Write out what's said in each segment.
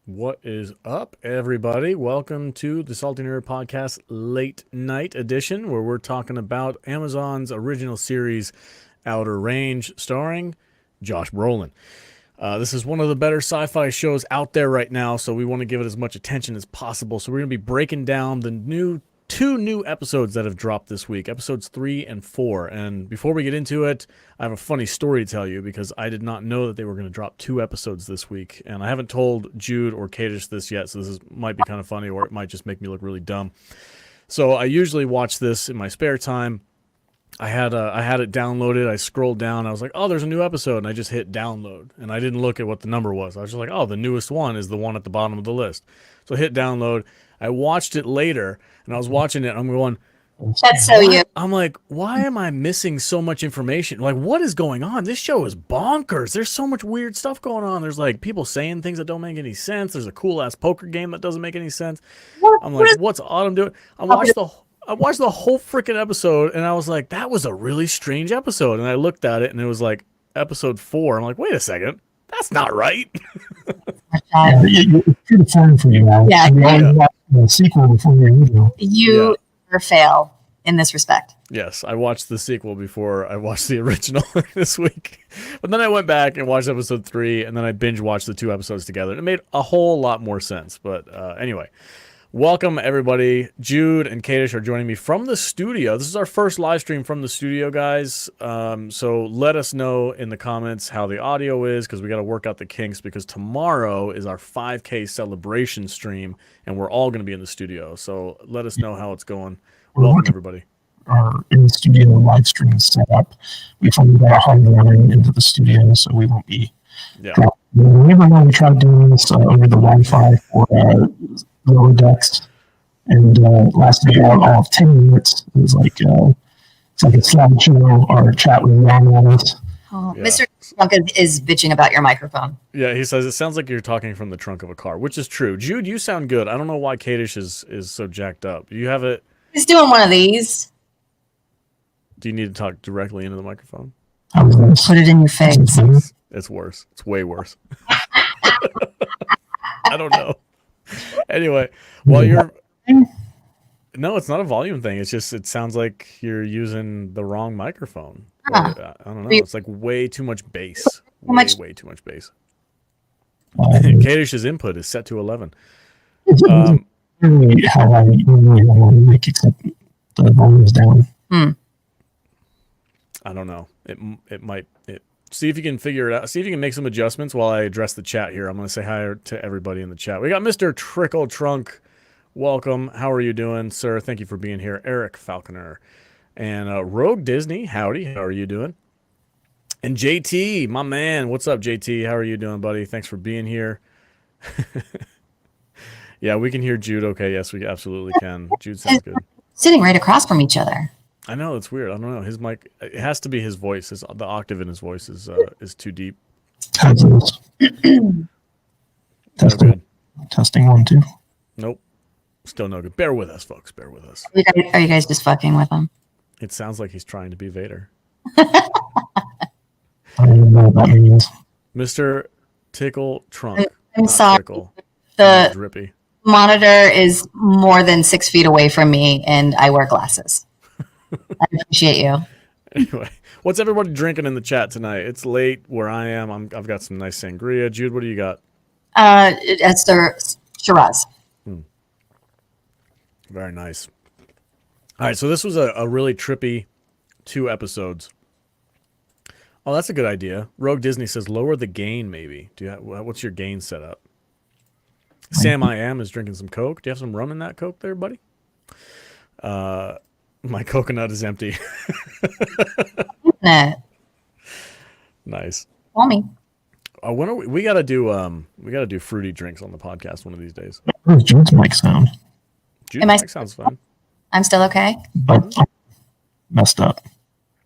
What is up, everybody? Welcome to the Salty Nerd Podcast Late Night Edition, where we're talking about Amazon's original series, Outer Range, starring Josh Brolin. This is one of the better sci-fi shows out there right now, so we want to give it as much attention as possible. So we're going to be breaking down the two new episodes that have dropped this week, episodes 3 and 4. And before we get into it, I have a funny story to tell you because I did not know that they were going to drop 2 episodes this week. And I haven't told Jude or Kadish this yet, so might be kind of funny, or it might just make me look really dumb. So I usually watch this in my spare time. I had it downloaded. I scrolled down. I was like, oh, there's a new episode. And I just hit download. And I didn't look at what the number was. I was just like, oh, the newest one is the one at the bottom of the list. So I hit download. I watched it later, and I was watching it. I'm going, that's so you. I'm like, why am I missing so much information? Like, what is going on? This show is bonkers. There's so much weird stuff going on. There's like people saying things that don't make any sense. There's a cool ass poker game that doesn't make any sense. I'm like, what's Autumn doing? I watched the whole freaking episode, and I was like, that was a really strange episode. And I looked at it, and it was like episode 4. I'm like, wait a second, that's not right. It's pretty fun for you now. Yeah. The sequel before the original. You never fail in this respect. Yes, I watched the sequel before I watched the original this week. But then I went back and watched episode 3, and then I binge watched the 2 episodes together. And it made a whole lot more sense. But anyway, welcome everybody. Jude and Kadish are joining me from the studio. This is our first live stream from the studio, guys. So let us know in the comments how the audio is, because we got to work out the kinks, because tomorrow is our 5K celebration stream, and we're all going to be in the studio. So let us know how it's going. Welcome, everybody. Our in-studio live stream set up. We finally got a hard line into the studio, so we won't be. Yeah. Remember when we tried doing this over the Wi-Fi for lower decks, and lasted all of 10 minutes. It was like it's like a slideshow. Our chat was wrong on us. Oh, yeah. Mr. Duncan is bitching about your microphone. Yeah, he says it sounds like you're talking from the trunk of a car, which is true. Jude, you sound good. I don't know why Kadish is so jacked up. You have it. He's doing one of these. Do you need to talk directly into the microphone? Put it in your face. It's worse. It's way worse. I don't know. Anyway, while you're... No, it's not a volume thing. It's just, it sounds like you're using the wrong microphone. I don't know. It's like way too much bass. Way too much bass. Kadish's input is set to 11. How I normally want to make, except the volume is down. I don't know. It might. See if you can figure it out. See if you can make some adjustments while I address the chat here. I'm going to say hi to everybody in the chat. We got Mr. Trickle Trunk. Welcome. How are you doing, sir? Thank you for being here. Eric Falconer. And Rogue Disney. Howdy. How are you doing? And JT, my man. What's up, JT? How are you doing, buddy? Thanks for being here. Yeah, we can hear Jude. Okay, yes, we absolutely can. Jude sounds good. Sitting right across from each other. I know, it's weird. I don't know. His mic, it has to be his voice. The octave in his voice is too deep. Testing 1 2. Nope. Still no good. Bear with us, folks. Bear with us. Are you guys just fucking with him? It sounds like he's trying to be Vader. I don't even know what that means. Mr. Tickle Trunk. I'm sorry. Tickle. The drippy monitor is more than 6 feet away from me, and I wear glasses. I appreciate you. Anyway, what's everybody drinking in the chat tonight? It's late where I am. I've got some nice sangria. Jude, what do you got? It's the Shiraz. Very nice. All right, so this was a really trippy 2 episodes. Oh, that's a good idea. Rogue Disney says lower the gain, maybe. What's your gain setup? Sam I Am is drinking some Coke. Do you have some rum in that Coke there, buddy? My coconut is empty. Nice. Call me. When we gotta do fruity drinks on the podcast one of these days. How's Jude's mic sound? Jude's mic sounds fun. I'm still okay? But messed up.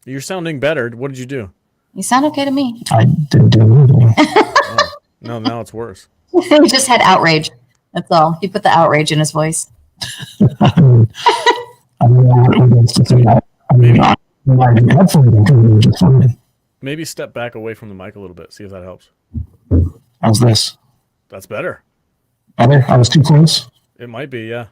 You're sounding better. What did you do? You sound okay to me. I didn't do anything. Oh, no, now it's worse. He just had outrage. That's all. He put the outrage in his voice. I don't know what it was to say that. I mean, I'm headphones are just fine. Maybe step back away from the mic a little bit. See if that helps. How's this? That's better. I was too close. It might be, yeah.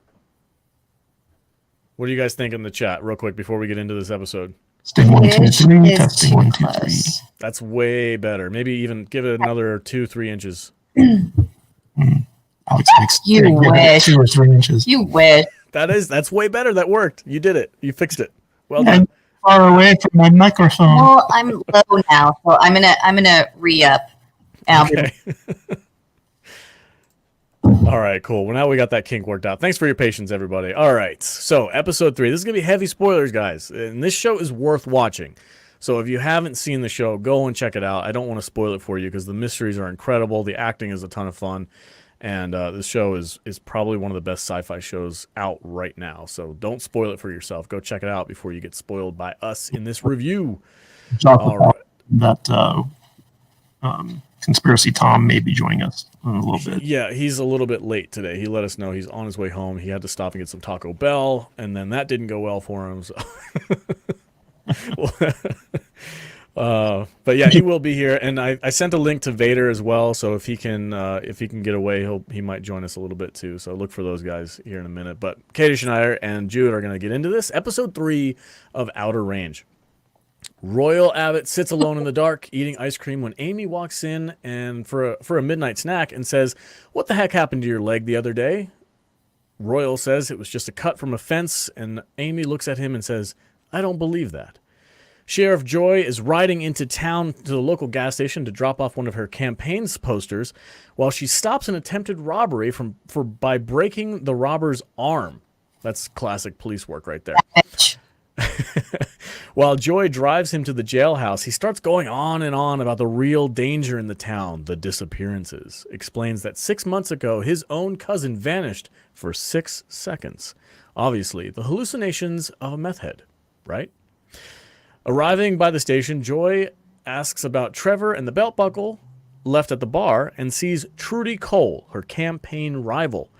What do you guys think in the chat, real quick, before we get into this episode? Testing 1, 2, Ish 3. is Testing too 1, 2, 3. close. That's way better. Maybe even give it another 2-3 inches. Alex makes You give it wish. 2 or 3 inches. You wish. That's way better. That worked. You did it. You fixed it. Well I'm done. far away from my microphone. Well, I'm low now, so I'm gonna re-up. Okay. All right, cool. Well, now we got that kink worked out. Thanks for your patience, everybody. All right, so episode 3. This is going to be heavy spoilers, guys. And this show is worth watching. So if you haven't seen the show, go and check it out. I don't want to spoil it for you because the mysteries are incredible. The acting is a ton of fun. And this show is probably one of the best sci-fi shows out right now. So don't spoil it for yourself. Go check it out before you get spoiled by us in this review. All right. That Conspiracy Tom may be joining us in a little bit. Yeah, he's a little bit late today. He let us know he's on his way home. He had to stop and get some Taco Bell, and then that didn't go well for him. So. But yeah, he will be here, and I sent a link to Vader as well. So if he can get away, he might join us a little bit too. So look for those guys here in a minute. But Katie Schneider and Jude are going to get into this episode 3 of Outer Range. Royal Abbott sits alone in the dark eating ice cream when Amy walks in and for a midnight snack and says, "What the heck happened to your leg the other day?" Royal says it was just a cut from a fence, and Amy looks at him and says, "I don't believe that." Sheriff Joy is riding into town to the local gas station to drop off one of her campaign's posters while she stops an attempted robbery by breaking the robber's arm. That's classic police work right there. While Joy drives him to the jailhouse, he starts going on and on about the real danger in the town, the disappearances. Explains that 6 months ago, his own cousin vanished for 6 seconds. Obviously, the hallucinations of a meth head, right? Arriving by the station, Joy asks about Trevor and the belt buckle left at the bar and sees Trudy Cole, her campaign rival.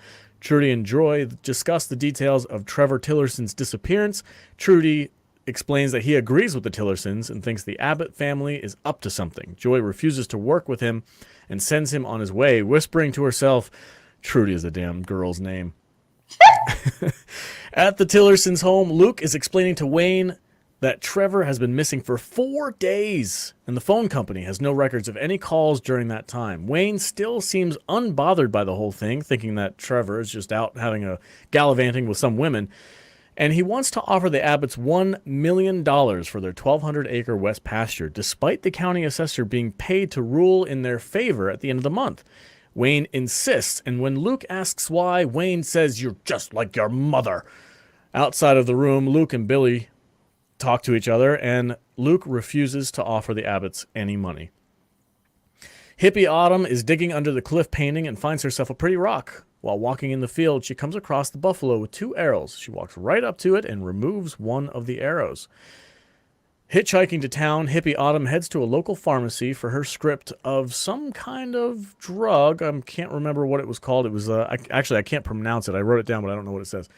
Trudy and Joy discuss the details of Trevor Tillerson's disappearance. Trudy explains that he agrees with the Tillersons and thinks the Abbott family is up to something. Joy refuses to work with him and sends him on his way, whispering to herself, "Trudy is a damn girl's name." At the Tillersons' home, Luke is explaining to Wayne that Trevor has been missing for 4 days, and the phone company has no records of any calls during that time. Wayne still seems unbothered by the whole thing, thinking that Trevor is just out having a gallivanting with some women, and he wants to offer the Abbotts $1 million for their 1,200-acre west pasture, despite the county assessor being paid to rule in their favor at the end of the month. Wayne insists, and when Luke asks why, Wayne says, "You're just like your mother." Outside of the room, Luke and Billy talk to each other, and Luke refuses to offer the Abbotts any money. Hippie Autumn is digging under the cliff painting and finds herself a pretty rock. While walking in the field, she comes across the buffalo with 2 arrows. She walks right up to it and removes one of the arrows. Hitchhiking to town, Hippie Autumn heads to a local pharmacy for her script of some kind of drug. I can't remember what it was called. It was I can't pronounce it. I wrote it down, but I don't know what it says.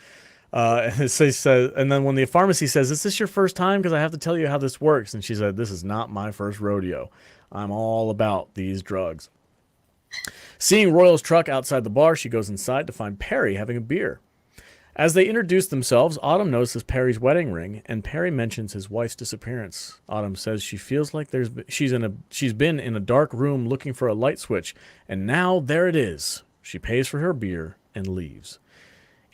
And then when the pharmacy says, "Is this your first time? Because I have to tell you how this works." And she said, "This is not my first rodeo. I'm all about these drugs." Seeing Royal's truck outside the bar, she goes inside to find Perry having a beer. As they introduce themselves, Autumn notices Perry's wedding ring, and Perry mentions his wife's disappearance. Autumn says she feels like she's been in a dark room looking for a light switch, and now there it is. She pays for her beer and leaves.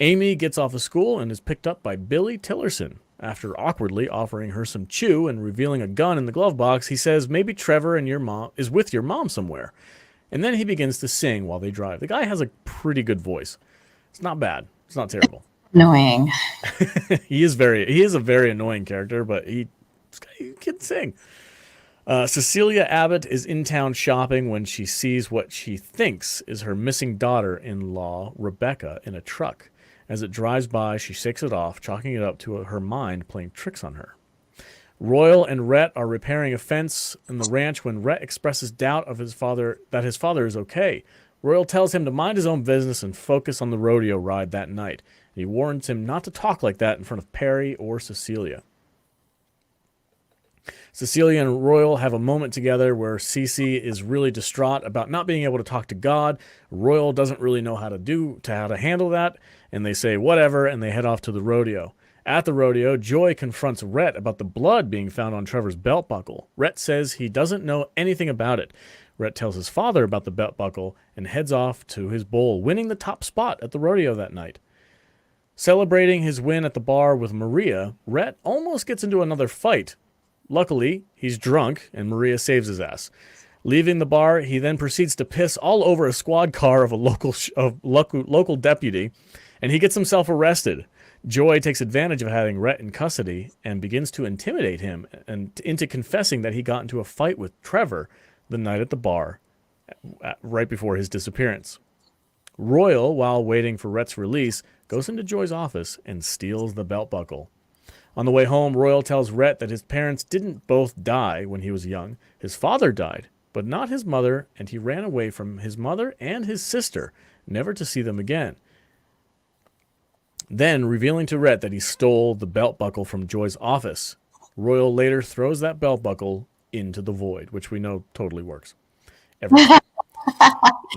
Amy gets off of school and is picked up by Billy Tillerson. After awkwardly offering her some chew and revealing a gun in the glove box, he says maybe Trevor and your mom is with your mom somewhere. And then he begins to sing while they drive. The guy has a pretty good voice. It's not bad. It's not terrible. Annoying. He is a very annoying character, but he can sing. Cecilia Abbott is in town shopping when she sees what she thinks is her missing daughter-in-law, Rebecca, in a truck. As it drives by, she shakes it off, chalking it up to her mind playing tricks on her. Royal and Rhett are repairing a fence in the ranch when Rhett expresses doubt of his father is okay. Royal tells him to mind his own business and focus on the rodeo ride that night. He warns him not to talk like that in front of Perry or Cecilia. Cecilia and Royal have a moment together where Cece is really distraught about not being able to talk to God. Royal doesn't really know how to handle that, and they say whatever, and they head off to the rodeo. At the rodeo, Joy confronts Rhett about the blood being found on Trevor's belt buckle. Rhett says he doesn't know anything about it. Rhett tells his father about the belt buckle and heads off to his bowl, winning the top spot at the rodeo that night. Celebrating his win at the bar with Maria, Rhett almost gets into another fight. Luckily, he's drunk, and Maria saves his ass. Leaving the bar, he then proceeds to piss all over a squad car of a local deputy, and he gets himself arrested. Joy takes advantage of having Rhett in custody and begins to intimidate him and into confessing that he got into a fight with Trevor the night at the bar, right before his disappearance. Royal, while waiting for Rhett's release, goes into Joy's office and steals the belt buckle. On the way home, Royal tells Rhett that his parents didn't both die when he was young. His father died, but not his mother, and he ran away from his mother and his sister, never to see them again. Then, revealing to Rhett that he stole the belt buckle from Joy's office, Royal later throws that belt buckle into the void, which we know totally works.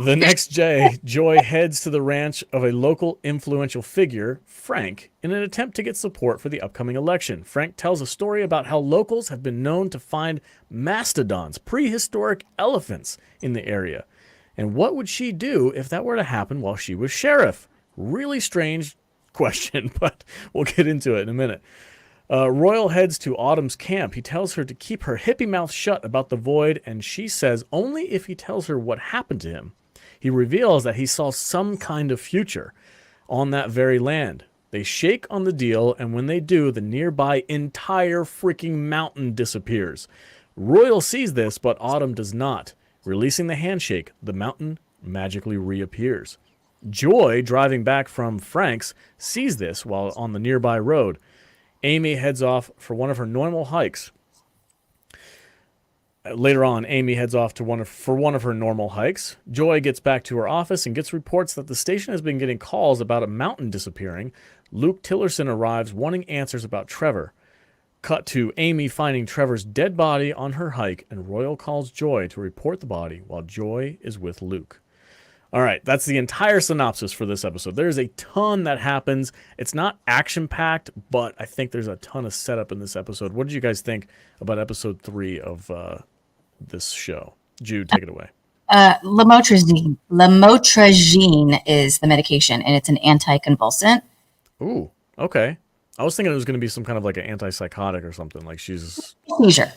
The next day, Joy heads to the ranch of a local influential figure, Frank, in an attempt to get support for the upcoming election. Frank tells a story about how locals have been known to find mastodons, prehistoric elephants, in the area. And what would she do if that were to happen while she was sheriff? Really strange question, but we'll get into it in a minute. Royal heads to Autumn's camp. He tells her to keep her hippie mouth shut about the void, and she says only if he tells her what happened to him. He reveals that he saw some kind of future on that very land. They shake on the deal, and when they do, the nearby entire freaking mountain disappears. Royal sees this, but Autumn does not. Releasing the handshake, the mountain magically reappears. Joy, driving back from Frank's, sees this while on the nearby road. Amy heads off for one of her normal hikes. Later on, Amy heads off to one of her normal hikes. Joy gets back to her office and gets reports that the station has been getting calls about a mountain disappearing. Luke Tillerson arrives wanting answers about Trevor. Cut to Amy finding Trevor's dead body on her hike, and Royal calls Joy to report the body while Joy is with Luke. All right, that's the entire synopsis for this episode. There's a ton that happens. It's not action-packed, but I think there's a ton of setup in this episode. What did you guys think about episode 3 of this show? Jude, take it away. Lamotrigine. Lamotrigine is the medication, and it's an anticonvulsant. Ooh, okay. I was thinking it was going to be some kind of like an antipsychotic or something. Like she's... Seizure.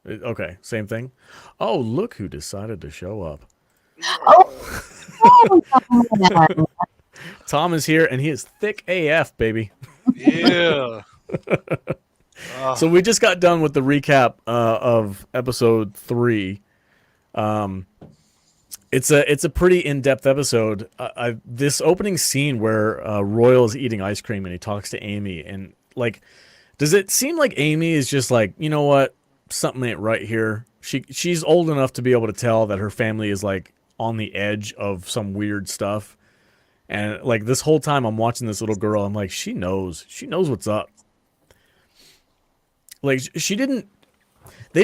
Okay, same thing. Oh, look who decided to show up. Oh, Tom is here, and he is thick AF, baby. Yeah. So we just got done with the recap of episode 3. It's a pretty in-depth episode. This opening scene where Royal is eating ice cream and he talks to Amy, and like, does it seem like Amy is just like, you know what, something ain't right here? She's old enough to be able to tell that her family is like on the edge of some weird stuff. And like this whole time I'm watching this little girl, I'm like, she knows what's up. Like they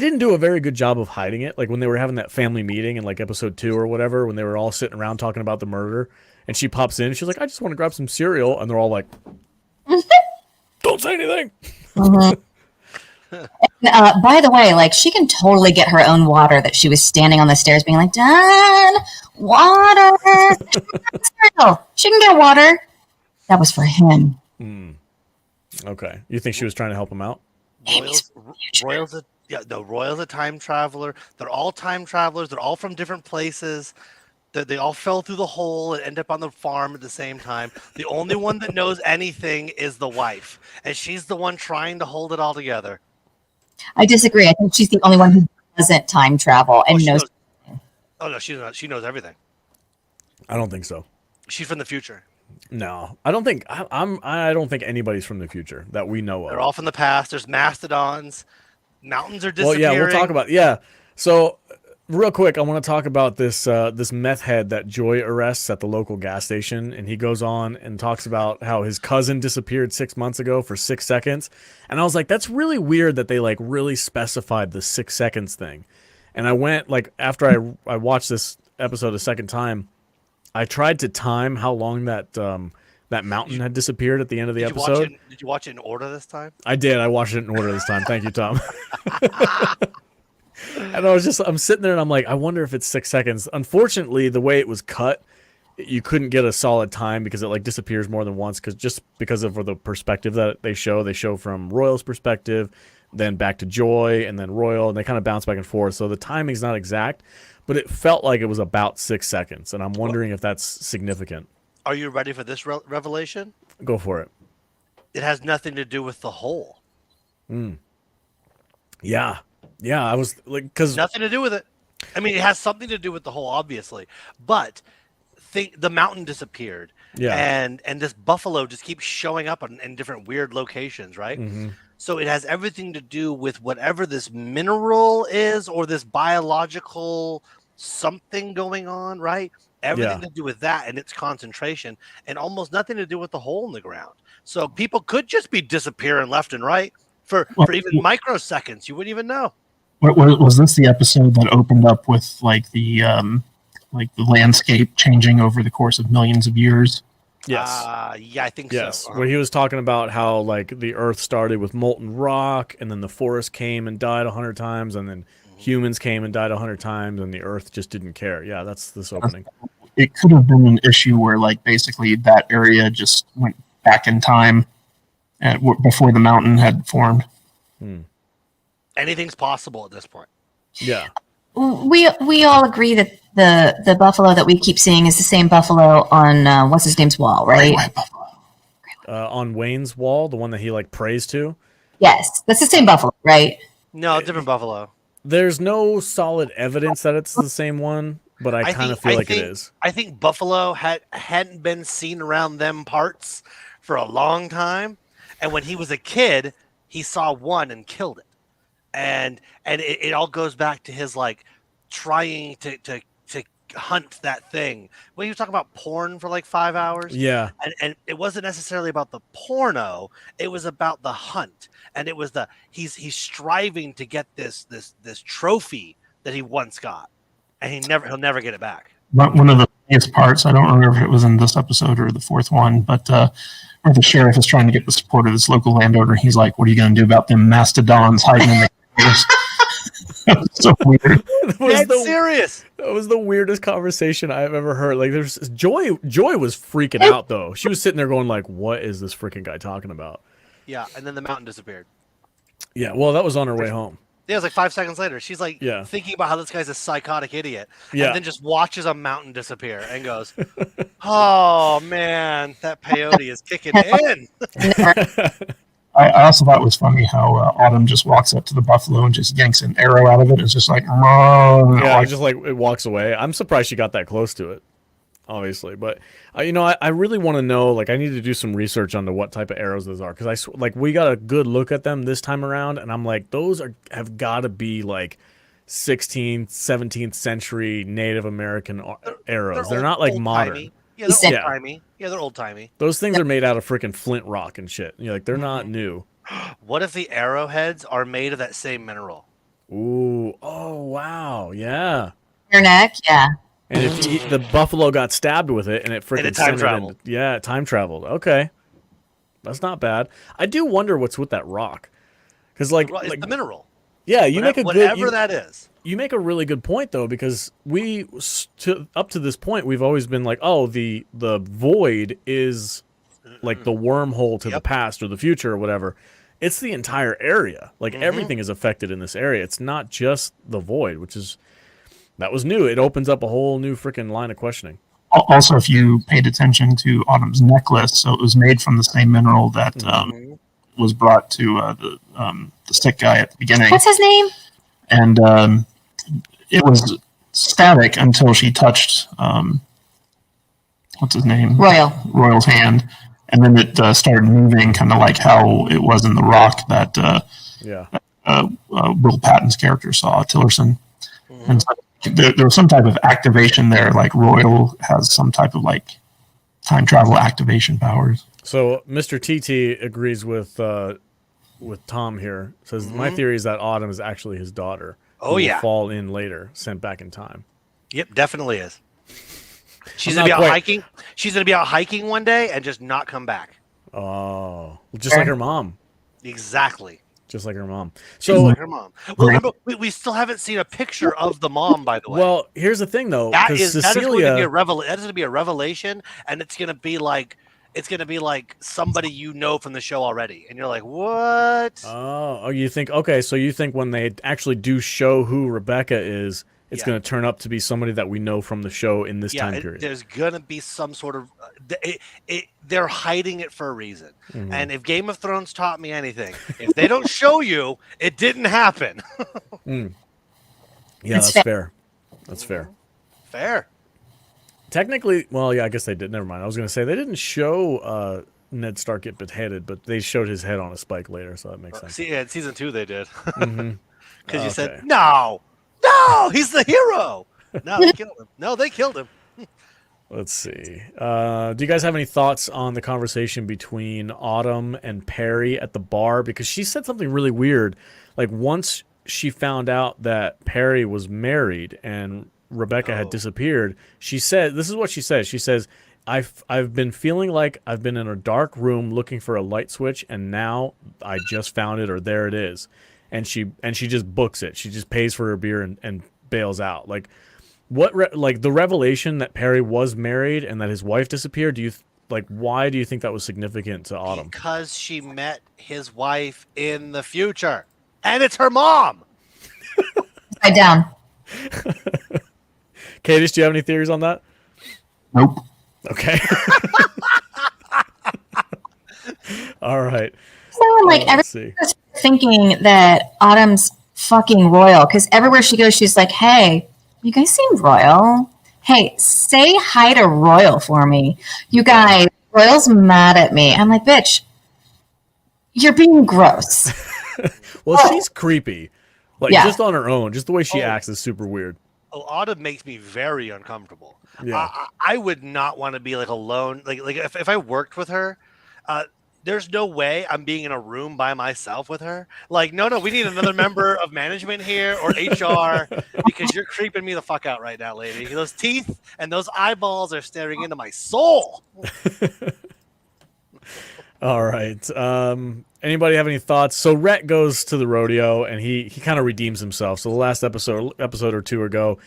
didn't do a very good job of hiding it. Like when they were having that family meeting in like episode 2 or whatever, when they were all sitting around talking about the murder, and she pops in, she's like, I just want to grab some cereal. And they're all like, don't say anything. Mm-hmm. By the way, like she can totally get her own water. That she was standing on the stairs being like, Dad, water. She can get water. That was for him. Okay. You think she was trying to help him out? Royal's a time traveler. They're all time travelers. They're all from different places. They all fell through the hole and end up on the farm at the same time. The only one that knows anything is the wife, and she's the one trying to hold it all together. I disagree. I think she's the only one who doesn't time travel and knows. Oh no, she knows everything. I don't think so. She's from the future. No, I don't think I don't think anybody's from the future that we know of. They're all from the past. There's mastodons. Mountains are disappearing. Well, yeah, we'll talk about So real quick, I want to talk about this meth head that Joy arrests at the local gas station, and he goes on and talks about how his cousin disappeared 6 months ago for 6 seconds, and I was like, that's really weird that they like really specified the 6 seconds thing, and I went like after I watched this episode a second time, I tried to time how long that mountain had disappeared at the end of the episode. Did you watch it in order this time? I did. I watched it in order this time. Thank you, Tom. And I'm sitting there and I'm like, I wonder if it's 6 seconds. Unfortunately, the way it was cut, you couldn't get a solid time because it like disappears more than once because of the perspective that they show from Royal's perspective, then back to Joy, and then Royal, and they kind of bounce back and forth. So the timing's not exact, but it felt like it was about 6 seconds, and I'm wondering if that's significant. Are you ready for this revelation? Go for it. It has nothing to do with the hole. Yeah, I was like, because Nothing to do with it. I mean, it has something to do with the hole, obviously, but the mountain disappeared. Yeah. And this buffalo just keeps showing up in different weird locations, right? Mm-hmm. So it has everything to do with whatever this mineral is or this biological something going on, right? Everything to do with that and its concentration, and almost nothing to do with the hole in the ground. So people could just be disappearing left and right for even microseconds. You wouldn't even know. Was this the episode that opened up with like the landscape changing over the course of millions of years? Yes. Yeah, I think yes. so. Where he was talking about how like the Earth started with molten rock, and then the forest came and died 100 times, and then humans came and died 100 times, and the Earth just didn't care. Yeah, that's this opening. It could have been an issue where like basically that area just went back in time before the mountain had formed. Anything's possible at this point. Yeah. We all agree that the buffalo that we keep seeing is the same buffalo on what's his name's wall, right? White buffalo. On Wayne's wall, the one that he like prays to. Yes, that's the same buffalo, right? No, different buffalo. There's no solid evidence that it's the same one, but I kind of feel like it is. I think buffalo hadn't been seen around them parts for a long time, and when he was a kid, he saw one and killed it, and it all goes back to his like trying to hunt that thing. Well, he was talking about porn for like 5 hours. Yeah, and it wasn't necessarily about the porno; it was about the hunt, and it was he's striving to get this trophy that he once got, and he'll never get it back. One of the funniest parts, I don't remember if it was in this episode or the fourth one, but where the sheriff is trying to get the support of this local landowner, he's like, "What are you going to do about them mastodons hiding in the caves?" So weird. Serious. That was the weirdest conversation I've ever heard. Like, there's Joy was freaking out though. She was sitting there going like, "What is this freaking guy talking about?" Yeah, and then the mountain disappeared. Yeah, well, that was on her way home. Yeah, it was like 5 seconds later. She's like thinking about how this guy's a psychotic idiot, and then just watches a mountain disappear and goes, "Oh man, that peyote is kicking in." I also thought it was funny how Autumn just walks up to the buffalo and just yanks an arrow out of it. It's just like, yeah, just like it walks away. I'm surprised she got that close to it, obviously. But I really want to know. Like, I need to do some research onto what type of arrows those are, because we got a good look at them this time around, and I'm like, those have got to be like 16th, 17th century Native American arrows. They're not like modern. Yeah, they're old-timey. Yeah, they're old-timey. Those things are made out of freaking flint rock and shit. Like, they're not new. What if the arrowheads are made of that same mineral? Ooh. Oh, wow. Yeah. Your neck, yeah. And if the buffalo got stabbed with it and it freaking time traveled. Time traveled. Okay. That's not bad. I do wonder what's with that rock. Because like the mineral. Yeah, you make a whatever that is. You make a really good point though, because up to this point we've always been like, oh, the void is like the wormhole to the past or the future or whatever. It's the entire area. Like everything is affected in this area. It's not just the void, that was new. It opens up a whole new freaking line of questioning. Also, if you paid attention to Autumn's necklace, so it was made from the same mineral that was brought to the stick guy at the beginning. What's his name? And it was static until she touched what's his name? Royal's hand, and then it started moving, kind of like how it was in the rock that Will Patton's character saw, Tillerson. And so there was some type of activation there, like Royal has some type of like time travel activation powers. So Mr. TT agrees with Tom here. Says my theory is that Autumn is actually his daughter. Oh, who will yeah. fall in later, sent back in time. Yep, definitely is. She's I'm gonna be not out quite- hiking. She's gonna be out hiking one day and just not come back. Oh, just like her mom. Exactly. Just like her mom. Just So, like her mom. Well, remember, we still haven't seen a picture of the mom, by the way. well, here's the thing though, that because is going to be Cecilia, that is going to be a revelation, and it's going to be like somebody you know from the show already, and you're like, what? oh, you think okay? So you think when they actually do show who Rebecca is, it's Yeah. going to turn up to be somebody that we know from the show in this time period. There's going to be some sort of they're hiding it for a reason. Mhm. And if Game of Thrones taught me anything, if they don't show you, it didn't happen. Yeah, That's that's fair. That's fair. Fair. Technically, well, yeah, I guess they did. Never mind. I was going to say they didn't show Ned Stark get beheaded, but they showed his head on a spike later, so that makes sense. See, yeah, in season 2 they did. Mhm. Because you Okay. said, no, he's the hero. No, they killed him. No, they killed him. Let's see. Do you guys have any thoughts on the conversation between Autumn and Perry at the bar? Because she said something really weird. Like once she found out that Perry was married and Rebecca had disappeared, she said, this is what she says. She says, I've been feeling like I've been in a dark room looking for a light switch, and now I just found it, or there it is. And she just books it. She just pays for her beer and bails out. Like like the revelation that Perry was married and that his wife disappeared, why do you think that was significant to Autumn? Because she met his wife in the future. And it's her mom. Upside down. Cadis, do you have any theories on that? Nope. Okay. All right. So like Let's see. everyone's thinking that Autumn's fucking Royal because everywhere she goes, she's like, "Hey, you guys seem royal. Hey, say hi to Royal for me. You guys, Royal's mad at me." I'm like, "Bitch, you're being gross." Well, she's creepy. Like Yeah. just on her own, just the way she Oh. acts is super weird. Oh, Autumn makes me very uncomfortable. Yeah. I would not want to be like alone. Like if I worked with her, there's no way I'm being in a room by myself with her. Like, no, we need another member of management here or HR because you're creeping me the fuck out right now, lady. Those teeth and those eyeballs are staring into my soul. All right. Anybody have any thoughts? So Rhett goes to the rodeo and he kind of redeems himself. So the last episode or two ago,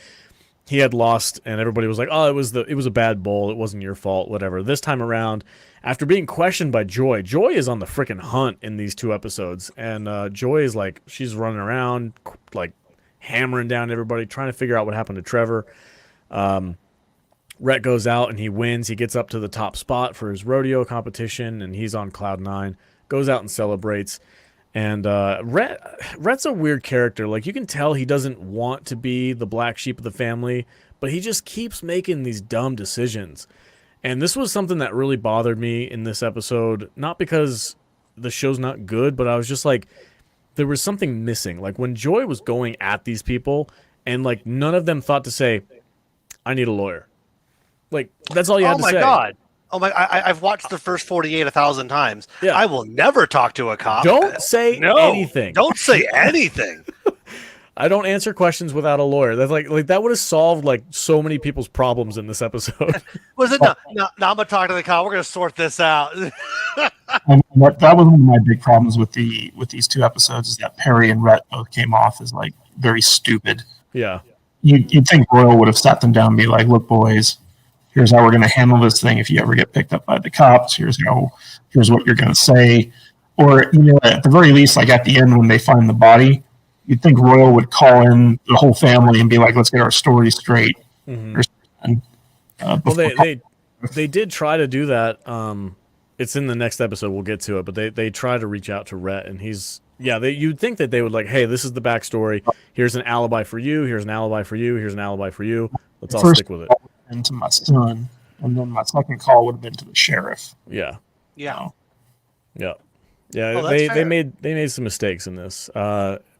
he had lost and everybody was like, "Oh, it was a bad bull. It wasn't your fault, whatever." This time around, after being questioned by Joy is on the freaking hunt in these 2 episodes, and Joy is like, she's running around like hammering down everybody, trying to figure out what happened to Trevor. Rhett goes out and he wins. He gets up to the top spot for his rodeo competition, and he's on cloud 9. Goes out and celebrates. And Rhett's a weird character. Like, you can tell he doesn't want to be the black sheep of the family, but he just keeps making these dumb decisions. And this was something that really bothered me in this episode, not because the show's not good, but I was just like, there was something missing. Like, when Joy was going at these people, and like none of them thought to say, "I need a lawyer." Like, that's all you had to say. Oh my god. Oh my! I've watched the first 48 1,000 times. Yeah. I will never talk to a cop. Don't say anything. Don't say anything. I don't answer questions without a lawyer. That's like that would have solved like so many people's problems in this episode. Was it? No, I'm gonna talk to the cop. We're gonna sort this out. And that was one of my big problems with these 2 episodes is that Perry and Rhett both came off as like very stupid. Yeah. You'd think Royal would have sat them down and be like, "Look, boys, here's how we're going to handle this thing. If you ever get picked up by the cops, here's what you're going to say." Or, at the very least, like at the end when they find the body, you'd think Royal would call in the whole family and be like, "Let's get our story straight." Mm-hmm. Or something. Well, they did try to do that. It's in the next episode. We'll get to it, but they try to reach out to Rhett, and you'd think that they would like, "Hey, this is the backstory. Here's an alibi for you. Here's an alibi for you. Here's an alibi for you. Let's all stick with it." And to my son, and then my second call would have been to the sheriff. Yeah. Yeah. Yeah. Yeah, Oh, that's they fair. made some mistakes in this.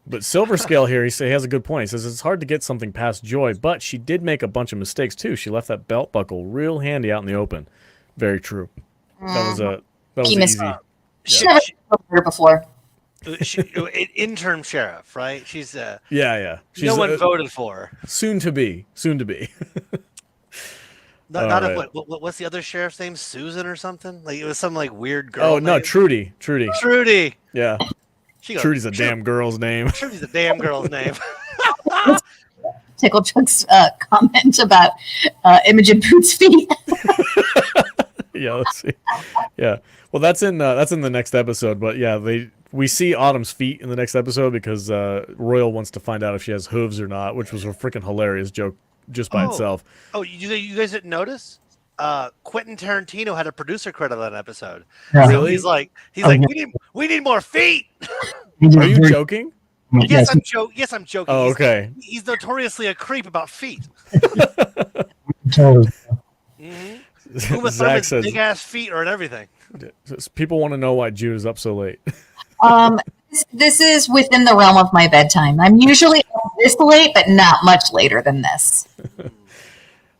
But Silver Scale here, he has a good point. He says it's hard to get something past Joy, but she did make a bunch of mistakes too. She left that belt buckle real handy out in the open. Very true. That was He easy. She never heard before. Interim sheriff, right? She's Yeah. She's no one voted for her. Soon to be. Not right. what's the other sheriff's name? Susan or something? Like it was some like weird girl. Oh no, name. Trudy. Yeah. Trudy's a damn girl's name. Trudy's a damn girl's name. Tickle Chuck's comment about Imogen Poots' feet. Yeah, let's see. Yeah. Well, that's in the next episode, but yeah, we see Autumn's feet in the next episode because Royal wants to find out if she has hooves or not, which was a freaking hilarious joke just by itself. Oh, you guys didn't notice? Quentin Tarantino had a producer credit on that episode. Yeah. So Really? he's like, we need more feet. Are you joking? Yes, I'm joking. Oh, okay. He's notoriously a creep about feet. Uma Thurman's big ass feet are in everything. People want to know why Jude is up so late. This is within the realm of my bedtime. I'm usually this late, but not much later than this.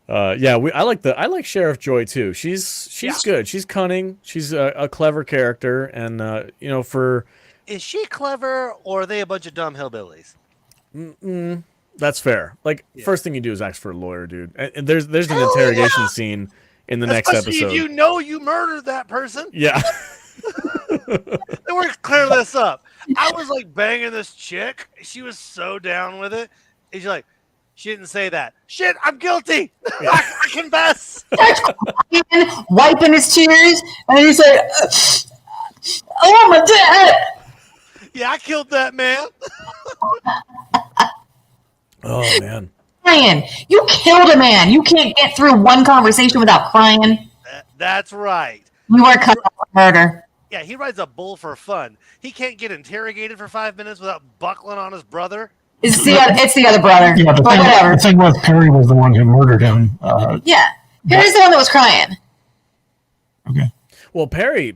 I like Sheriff Joy too. She's good. She's cunning. She's a clever character, and Is she clever, or are they a bunch of dumb hillbillies? That's fair. First thing you do is ask for a lawyer, dude. And there's an interrogation scene in the next Especially episode. if you know you murdered that person. Yeah. Then we're clear this up. I was like banging this chick. She was so down with it. And she's like, she didn't say that. Shit, I'm guilty. I confess. Wiping his tears, and he said, "Oh, my dad." Yeah, I killed that man. Oh man. Crying. You killed a man. You can't get through one conversation without crying. That's right. You are cut off for murder. Yeah, he rides a bull for fun. He can't get interrogated for 5 minutes without buckling on his brother. It's the other brother. Yeah, But whatever. the thing was, Perry was the one who murdered him. Yeah. Here's the one that was crying. Okay. Well, Perry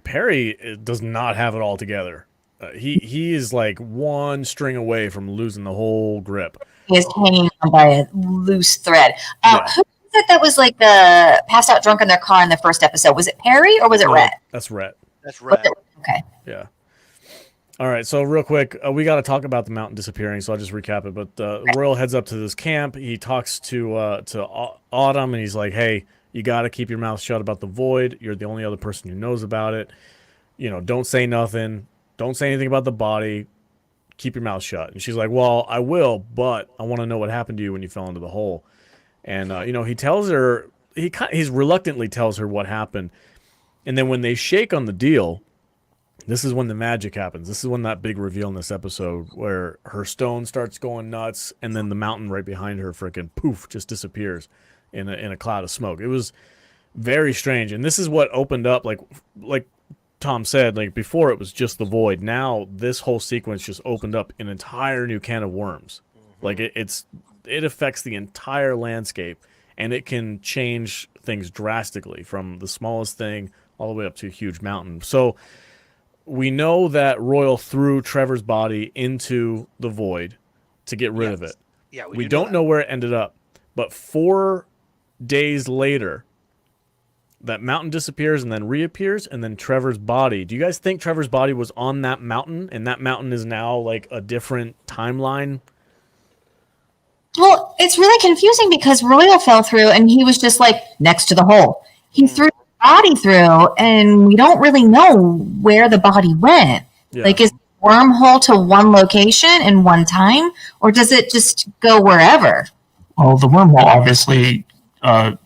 does not have it all together. He is like one string away from losing the whole grip. He is hanging on by a loose thread. Yeah. Who was it that was like the passed out drunk in their car in the first episode? Was it Perry or was it Rhett? That's Rhett. That's right. Okay. Yeah. All right, so real quick, we got to talk about the mountain disappearing, so I'll just recap it. But Royal heads up to this camp. He talks to Autumn, and he's like, hey, you got to keep your mouth shut about the void. You're the only other person who knows about it. Don't say nothing. Don't say anything about the body. Keep your mouth shut. And she's like, well, I will, but I want to know what happened to you when you fell into the hole. And, he tells her, he's reluctantly tells her what happened. And then when they shake on the deal, this is when the magic happens. This is when that big reveal in this episode where her stone starts going nuts and then the mountain right behind her freaking poof just disappears in a cloud of smoke. It was very strange. And this is what opened up, like Tom said, like before it was just the void. Now this whole sequence just opened up an entire new can of worms. Like it affects the entire landscape and it can change things drastically from the smallest thing all the way up to a huge mountain. So we know that Royal threw Trevor's body into the void to get rid of it. Yeah, we don't know where it ended up, but 4 days later, that mountain disappears and then reappears, and then Trevor's body. Do you guys think Trevor's body was on that mountain, and that mountain is now like a different timeline? Well, it's really confusing because Royal fell through and he was just like next to the hole. He threw the body through and we don't really know where the body went. Yeah. Like, is it a wormhole to one location in one time, or does it just go wherever? Well, the wormhole obviously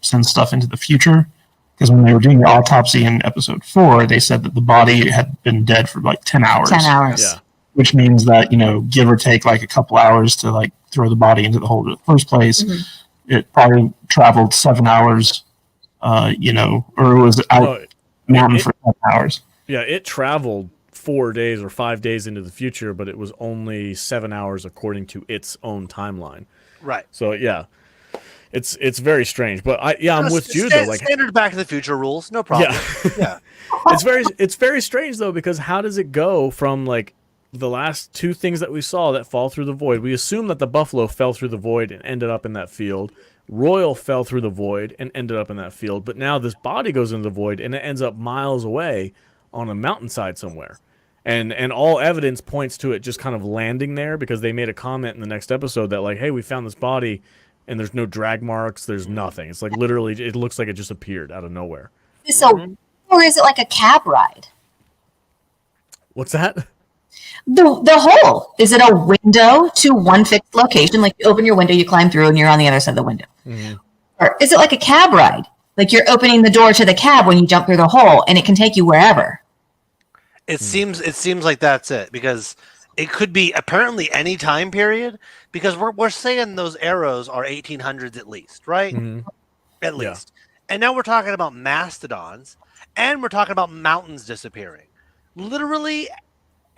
sends stuff into the future, because when they were doing the autopsy in episode 4, they said that the body had been dead for like 10 hours. 10 hours. Yeah. Which means that, give or take like a couple hours to like throw the body into the hole in the first place. Mm-hmm. It probably traveled 7 hours, or it was out mountain for 7 hours. Yeah, it traveled 4 days or 5 days into the future, but it was only 7 hours according to its own timeline. Right. So yeah, it's very strange. But I'm with you though. Like standard Back to the Future rules, no problem. Yeah. Yeah. It's very strange though, because how does it go from like the last two things that we saw that fall through the void, we assume that the buffalo fell through the void and ended up in that field. Royal fell through the void and ended up in that field. But now this body goes into the void and it ends up miles away on a mountainside somewhere. And all evidence points to it just kind of landing there, because they made a comment in the next episode that like, hey, we found this body and there's no drag marks, there's nothing. It's like literally, it looks like it just appeared out of nowhere. So, or is it like a cab ride? What's that? The hole, is it a window to one fixed location? Like you open your window, you climb through, and you're on the other side of the window. Or is it like a cab ride? Like you're opening the door to the cab when you jump through the hole, and it can take you wherever. It seems like that's it, because it could be apparently any time period, because we're saying those arrows are 1800s at least, right? At least. And now we're talking about mastodons, and we're talking about mountains disappearing. Literally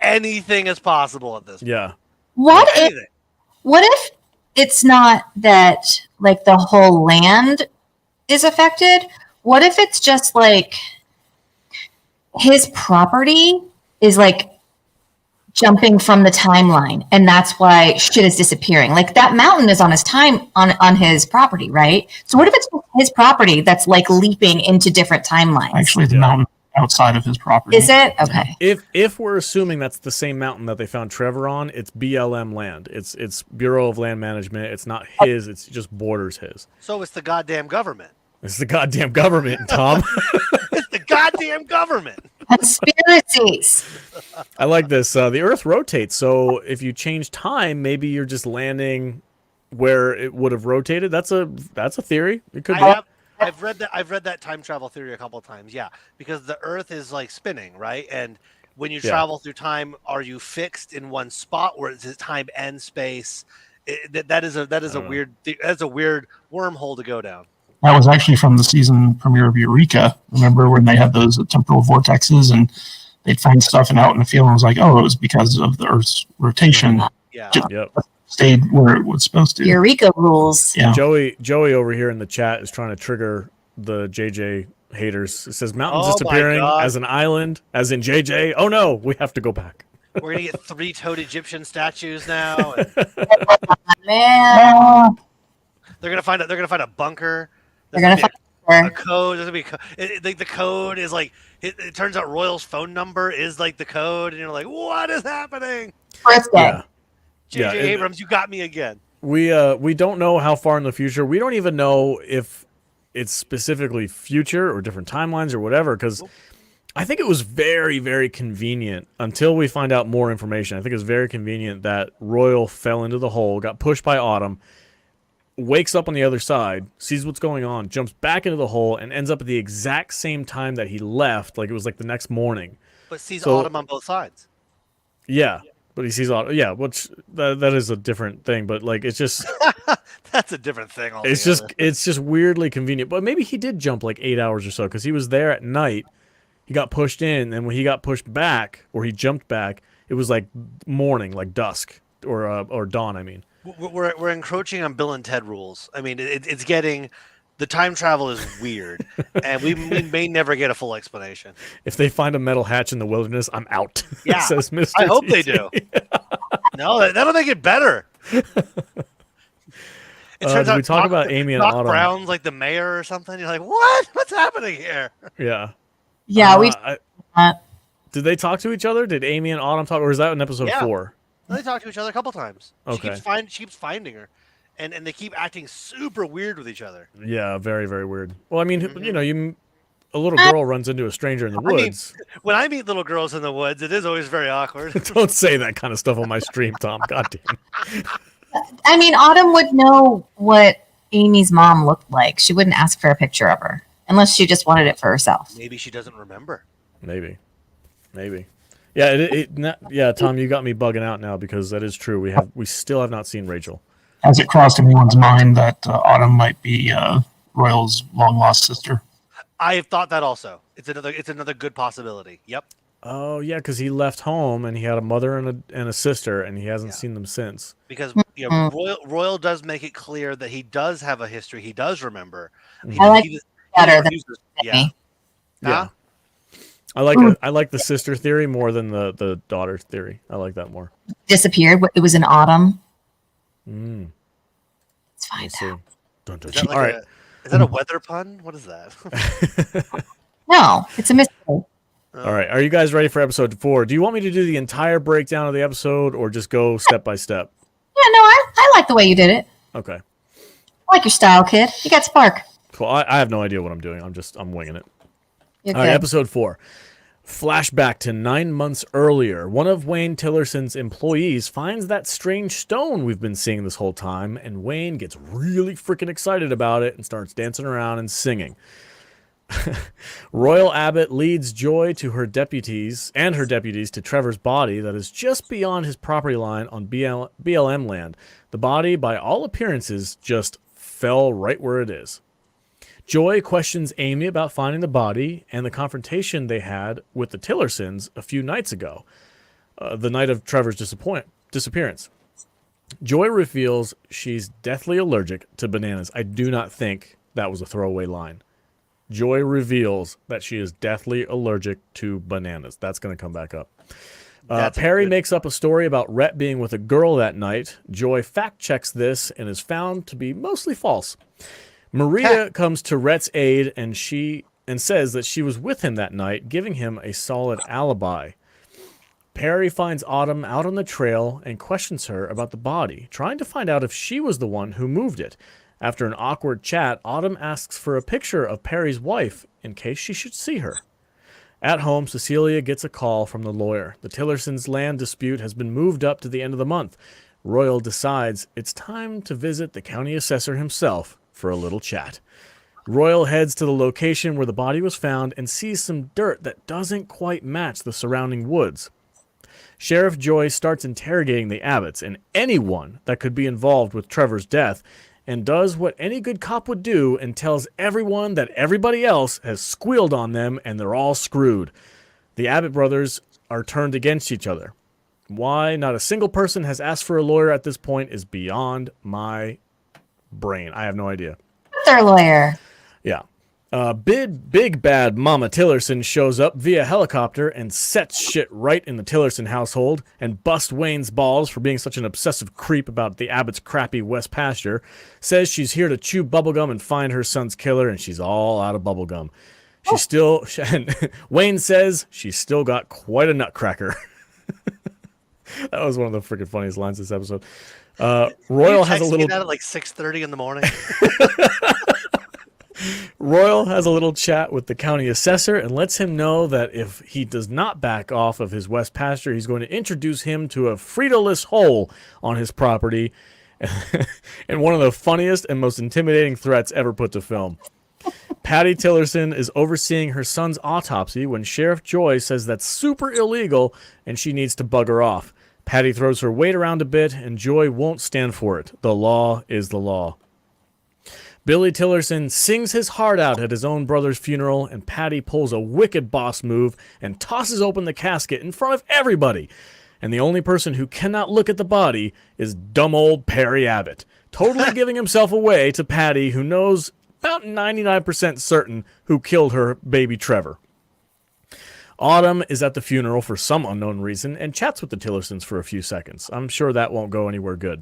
anything is possible at this point. Yeah. What if it's not that like the whole land is affected? What if it's just like his property is like jumping from the timeline, and that's why shit is disappearing? Like that mountain is on his on his property, right? So what if it's his property that's like leaping into different timelines? Actually, the mountain outside of his property. Is it? Okay. If we're assuming that's the same mountain that they found Trevor on, it's BLM land. It's Bureau of Land Management. It's not his. It's just borders his. So it's the goddamn government. It's the goddamn government, Tom. It's the goddamn government. Conspiracies. I like this. The Earth rotates, so if you change time, maybe you're just landing where it would have rotated. That's a theory. It could be. I've read that time travel theory a couple of times. Yeah, because the Earth is like spinning, right? And when you travel through time, are you fixed in one spot, or is it time and space? That is a weird wormhole to go down. That was actually from the season premiere of Eureka. Remember when they had those temporal vortexes and they'd find stuff out in the field, and it was like, oh, it was because of the Earth's rotation. Yeah. Stayed where it was supposed to. Eureka rules. Yeah. Joey over here in the chat is trying to trigger the JJ haters. It says mountains disappearing as an island, as in JJ. Oh no, we have to go back. We're gonna get 3-toed Egyptian statues now. Man. They're gonna find a bunker. They're gonna find a code. There's gonna be the code is like it turns out Royal's phone number is like the code, and you're like, what is happening? Birthday. JJ Abrams, you got me again. We don't know how far in the future. We don't even know if it's specifically future or different timelines or whatever, because I think it was very, very convenient until we find out more information. I think it was very convenient that Royal fell into the hole, got pushed by Autumn, wakes up on the other side, sees what's going on, jumps back into the hole, and ends up at the exact same time that he left. Like it was like the next morning. But sees Autumn on both sides. Yeah. But he sees Autumn. Yeah, which that is a different thing. But like, it's just that's a different thing. Altogether. It's just weirdly convenient. But maybe he did jump like 8 hours or so, because he was there at night. He got pushed in, and when he got pushed back, or he jumped back, it was like morning, like dusk or dawn. I mean, we're encroaching on Bill and Ted rules. I mean, it's getting. The time travel is weird, and we may never get a full explanation. If they find a metal hatch in the wilderness, I'm out. Yeah, says Mr. I hope TC. they do. No, that'll make it better. It turns out we talk about Amy and Autumn. Brown's like the mayor or something. You're like, what? What's happening here? Yeah. Yeah, did they talk to each other? Did Amy and Autumn talk, or is that in episode 4? They talked to each other a couple times. Okay. She keeps finding her. And they keep acting super weird with each other. Yeah, very, very weird. Well, I mean, you know, a little girl runs into a stranger in the woods. I mean, when I meet little girls in the woods, it is always very awkward. Don't say that kind of stuff on my stream, Tom. God damn. I mean, Autumn would know what Amy's mom looked like. She wouldn't ask for a picture of her unless she just wanted it for herself. Maybe she doesn't remember. Maybe. Yeah, Tom, you got me bugging out now, because that is true. We still have not seen Rachel. Has it crossed anyone's mind that Autumn might be Royal's long lost sister? I have thought that also. It's another good possibility. Yep. Oh yeah, because he left home and he had a mother and a sister, and he hasn't seen them since. Because Royal does make it clear that he does have a history. He does remember. I like better than yeah. Yeah. I like the sister theory more than the daughter theory. I like that more. Disappeared. It was in autumn. Mm, Let's find let's see. out. Dun, dun, Is dun. that like All right. is that a weather pun? What is that? No, it's a mystery. All right. Are you guys ready for episode 4? Do you want me to do the entire breakdown of the episode or just go step by step? Yeah, no, I like the way you did it. Okay. I like your style, kid. You got spark. Cool. I have no idea what I'm doing. I'm winging it. You're All right, good. episode 4. Flashback to 9 months earlier. One of Wayne Tillerson's employees finds that strange stone we've been seeing this whole time, and Wayne gets really freaking excited about it and starts dancing around and singing. Royal Abbott leads Joy to her deputies to Trevor's body that is just beyond his property line on BLM land. The body, by all appearances, just fell right where it is. Joy questions Amy about finding the body and the confrontation they had with the Tillersons a few nights ago, the night of Trevor's disappearance. Joy reveals she's deathly allergic to bananas. I do not think that was a throwaway line. Joy reveals that she is deathly allergic to bananas. That's going to come back up. Perry makes up a story about Rhett being with a girl that night. Joy fact-checks this and is found to be mostly false. Maria comes to Rhett's aid and says that she was with him that night, giving him a solid alibi. Perry finds Autumn out on the trail and questions her about the body, trying to find out if she was the one who moved it. After an awkward chat, Autumn asks for a picture of Perry's wife in case she should see her. At home, Cecilia gets a call from the lawyer. The Tillersons' land dispute has been moved up to the end of the month. Royal decides it's time to visit the county assessor himself for a little chat. Royal heads to the location where the body was found and sees some dirt that doesn't quite match the surrounding woods. Sheriff Joy starts interrogating the Abbotts and anyone that could be involved with Trevor's death, and does what any good cop would do and tells everyone that everybody else has squealed on them and they're all screwed. The Abbott brothers are turned against each other. Why not a single person has asked for a lawyer at this point is beyond my brain. I have no idea. Their lawyer. Yeah. Big bad Mama Tillerson shows up via helicopter and sets shit right in the Tillerson household and busts Wayne's balls for being such an obsessive creep about the Abbott's crappy West pasture. Says she's here to chew bubblegum and find her son's killer, and she's all out of bubblegum. And Wayne says she's still got quite a nutcracker. That was one of the freaking funniest lines this episode. Royal has a little. That at like 6:30 in the morning. Royal has a little chat with the county assessor and lets him know that if he does not back off of his west pasture, he's going to introduce him to a Frito-less hole on his property, and one of the funniest and most intimidating threats ever put to film. Patty Tillerson is overseeing her son's autopsy when Sheriff Joy says that's super illegal and she needs to bugger off. Patty throws her weight around a bit and Joy won't stand for it. The law is the law. Billy Tillerson sings his heart out at his own brother's funeral, and Patty pulls a wicked boss move and tosses open the casket in front of everybody. And the only person who cannot look at the body is dumb old Perry Abbott, totally giving himself away to Patty, who knows about 99% certain who killed her baby Trevor. Autumn is at the funeral for some unknown reason and chats with the Tillersons for a few seconds. I'm sure that won't go anywhere good.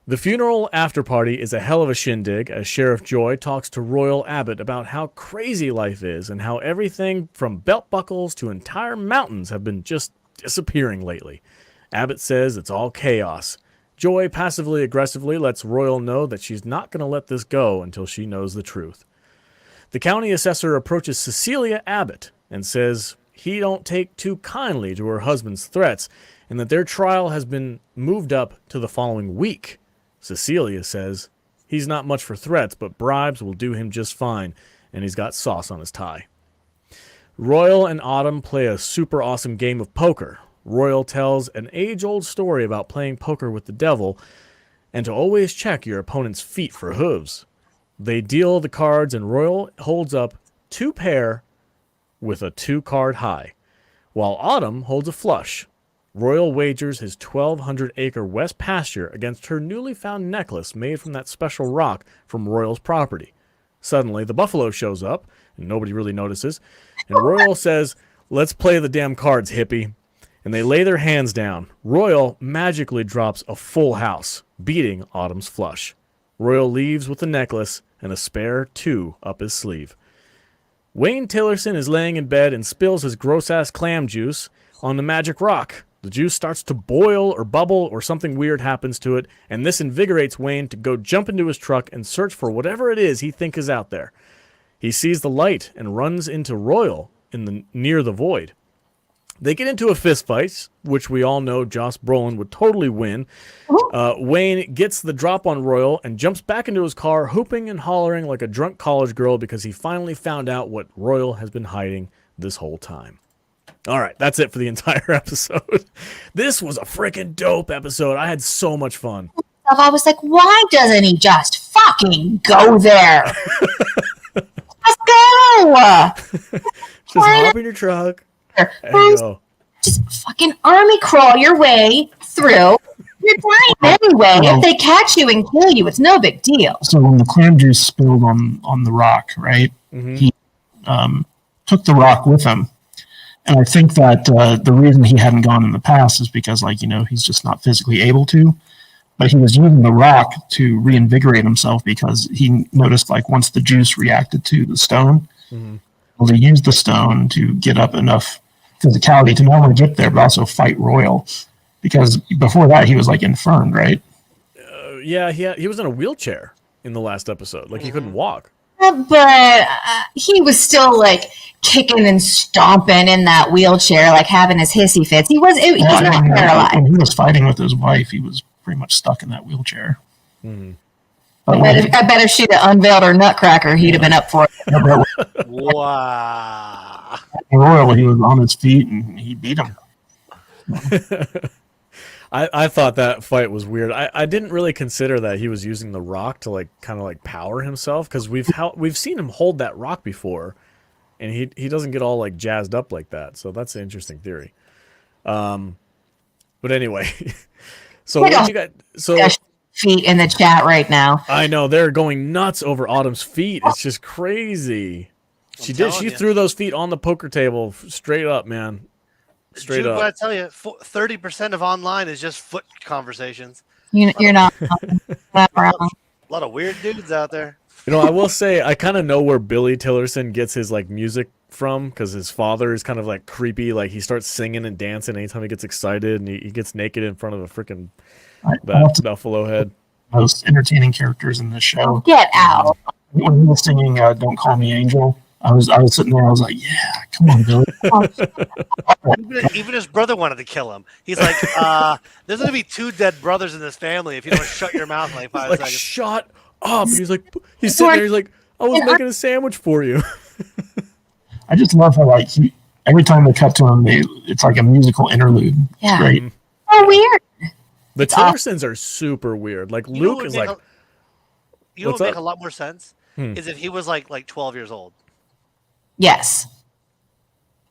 The funeral after party is a hell of a shindig as Sheriff Joy talks to Royal Abbott about how crazy life is and how everything from belt buckles to entire mountains have been just disappearing lately. Abbott says it's all chaos. Joy passively aggressively lets Royal know that she's not going to let this go until she knows the truth. The county assessor approaches Cecilia Abbott and says he don't take too kindly to her husband's threats and that their trial has been moved up to the following week. Cecilia says he's not much for threats, but bribes will do him just fine, and he's got sauce on his tie. Royal and Autumn play a super awesome game of poker. Royal tells an age-old story about playing poker with the devil and to always check your opponent's feet for hooves. They deal the cards, and Royal holds up 2 pair with a 2-card high, while Autumn holds a flush. Royal wagers his 1,200-acre west pasture against her newly found necklace made from that special rock from Royal's property. Suddenly, the buffalo shows up, and nobody really notices, and Royal says, Let's play the damn cards, hippie. And they lay their hands down. Royal magically drops a full house, beating Autumn's flush. Royal leaves with the necklace and a spare 2 up his sleeve. Wayne Tillerson is laying in bed and spills his gross-ass clam juice on the magic rock. The juice starts to boil or bubble or something weird happens to it, and this invigorates Wayne to go jump into his truck and search for whatever it is he thinks is out there. He sees the light and runs into Royal near the void. They get into a fist fight, which we all know Josh Brolin would totally win. Wayne gets the drop on Royal and jumps back into his car, hooping and hollering like a drunk college girl because he finally found out what Royal has been hiding this whole time. All right, that's it for the entire episode. This was a freaking dope episode. I had so much fun. I was like, why doesn't he just fucking go there? Let's go! Just hop in your truck. There you go. Just fucking army crawl your way through. You're dying anyway. If they catch you and kill you, it's no big deal. So when the clam juice spilled on the rock, right? Mm-hmm. He took the rock with him. And I think that the reason he hadn't gone in the past is because, he's just not physically able to. But he was using the rock to reinvigorate himself because he noticed, once the juice reacted to the stone, well, he used the stone to get up enough physicality to not only get there, but also fight Royal. Because before that, he was, infirmed, right? Yeah, he was in a wheelchair in the last episode. He couldn't walk. But he was still, kicking and stomping in that wheelchair, having his hissy fits. He's not paralyzed. When he was fighting with his wife, he was pretty much stuck in that wheelchair. Mm-hmm. I bet if she'd have unveiled her nutcracker, he'd have been up for it. Wow. Royal, he was on his feet, and he beat him. I thought that fight was weird. I didn't really consider that he was using the rock to kind of power himself, because we've seen him hold that rock before, and he doesn't get all jazzed up like that. So that's an interesting theory. But anyway, so what you got? So feet in the chat right now. I know they're going nuts over Autumn's feet. It's just crazy. She threw those feet on the poker table straight up, man. Straight up. I tell you, 30% of online is just foot conversations. You're not wrong. A lot of weird dudes out there. I will say I kind of know where Billy Tillerson gets his music from, because his father is kind of creepy. He starts singing and dancing anytime he gets excited, and he gets naked in front of a freaking buffalo head. Most entertaining characters in this show. Get out. When he was singing "Don't Call Me Angel," I was sitting there. I was like, "Yeah, come on, Billy." Even his brother wanted to kill him. He's like, "There's going to be 2 dead brothers in this family if you don't shut your mouth in 5 seconds." Shut up! And he's sitting there. He's like, "I was making a sandwich for you." I just love how every time they cut to him, it's like a musical interlude. Yeah. Great. Oh, weird. The Tillersons are super weird. Luke is You know what would make a lot more sense is if he was like 12 years old. Yes.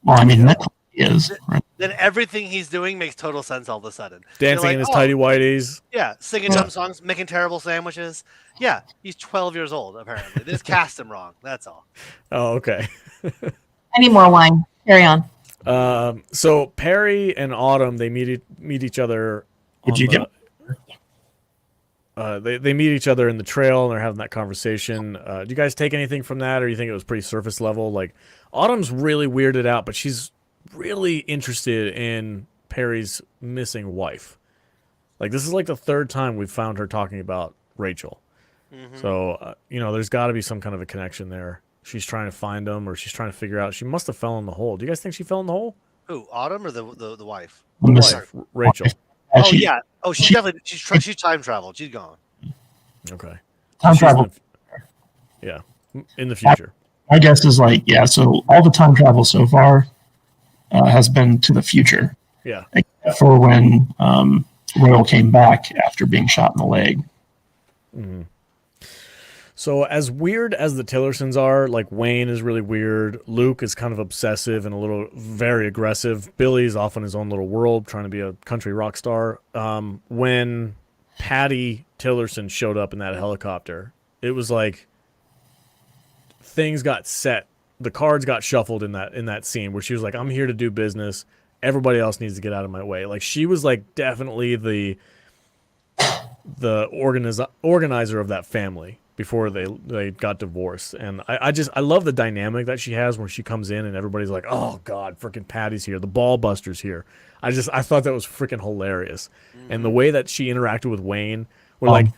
Well, I mean, that is. Right? Then everything he's doing makes total sense all of a sudden. Dancing in his tighty whities. Yeah, singing dumb songs, making terrible sandwiches. Yeah, he's 12 years old, apparently. They just cast him wrong. That's all. Oh, okay. I need more wine. Carry on. So Perry and Autumn, they meet each other. Did you get? They meet each other in the trail, and they're having that conversation. Do you guys take anything from that, or you think it was pretty surface level? Autumn's really weirded out, but she's really interested in Perry's missing wife. This is the 3rd time we've found her talking about Rachel. Mm-hmm. So, there's got to be some kind of a connection there. She's trying to find him, or she's trying to figure out. She must have fell in the hole. Do you guys think she fell in the hole? Who, Autumn or the wife? The wife, Rachel. Oh, yeah. Oh, she's time traveled. She's gone. Okay. Time travel. Yeah, in the future. My guess is so all the time travel so far has been to the future. Yeah. Except for when Royal came back after being shot in the leg. Mm-hmm. So as weird as the Tillersons are, Wayne is really weird. Luke is kind of obsessive and very aggressive. Billy's off in his own little world trying to be a country rock star. When Patty Tillerson showed up in that helicopter, it was things got set the cards got shuffled in that scene where she was like, I'm here to do business. Everybody else needs to get out of my way. Like she was like definitely the organizer of that family before they got divorced. And I love the dynamic that she has when she comes in and everybody's like, oh God, freaking Patty's here. The ball buster's here. I thought that was freaking hilarious. And the way that she interacted with Wayne, where like,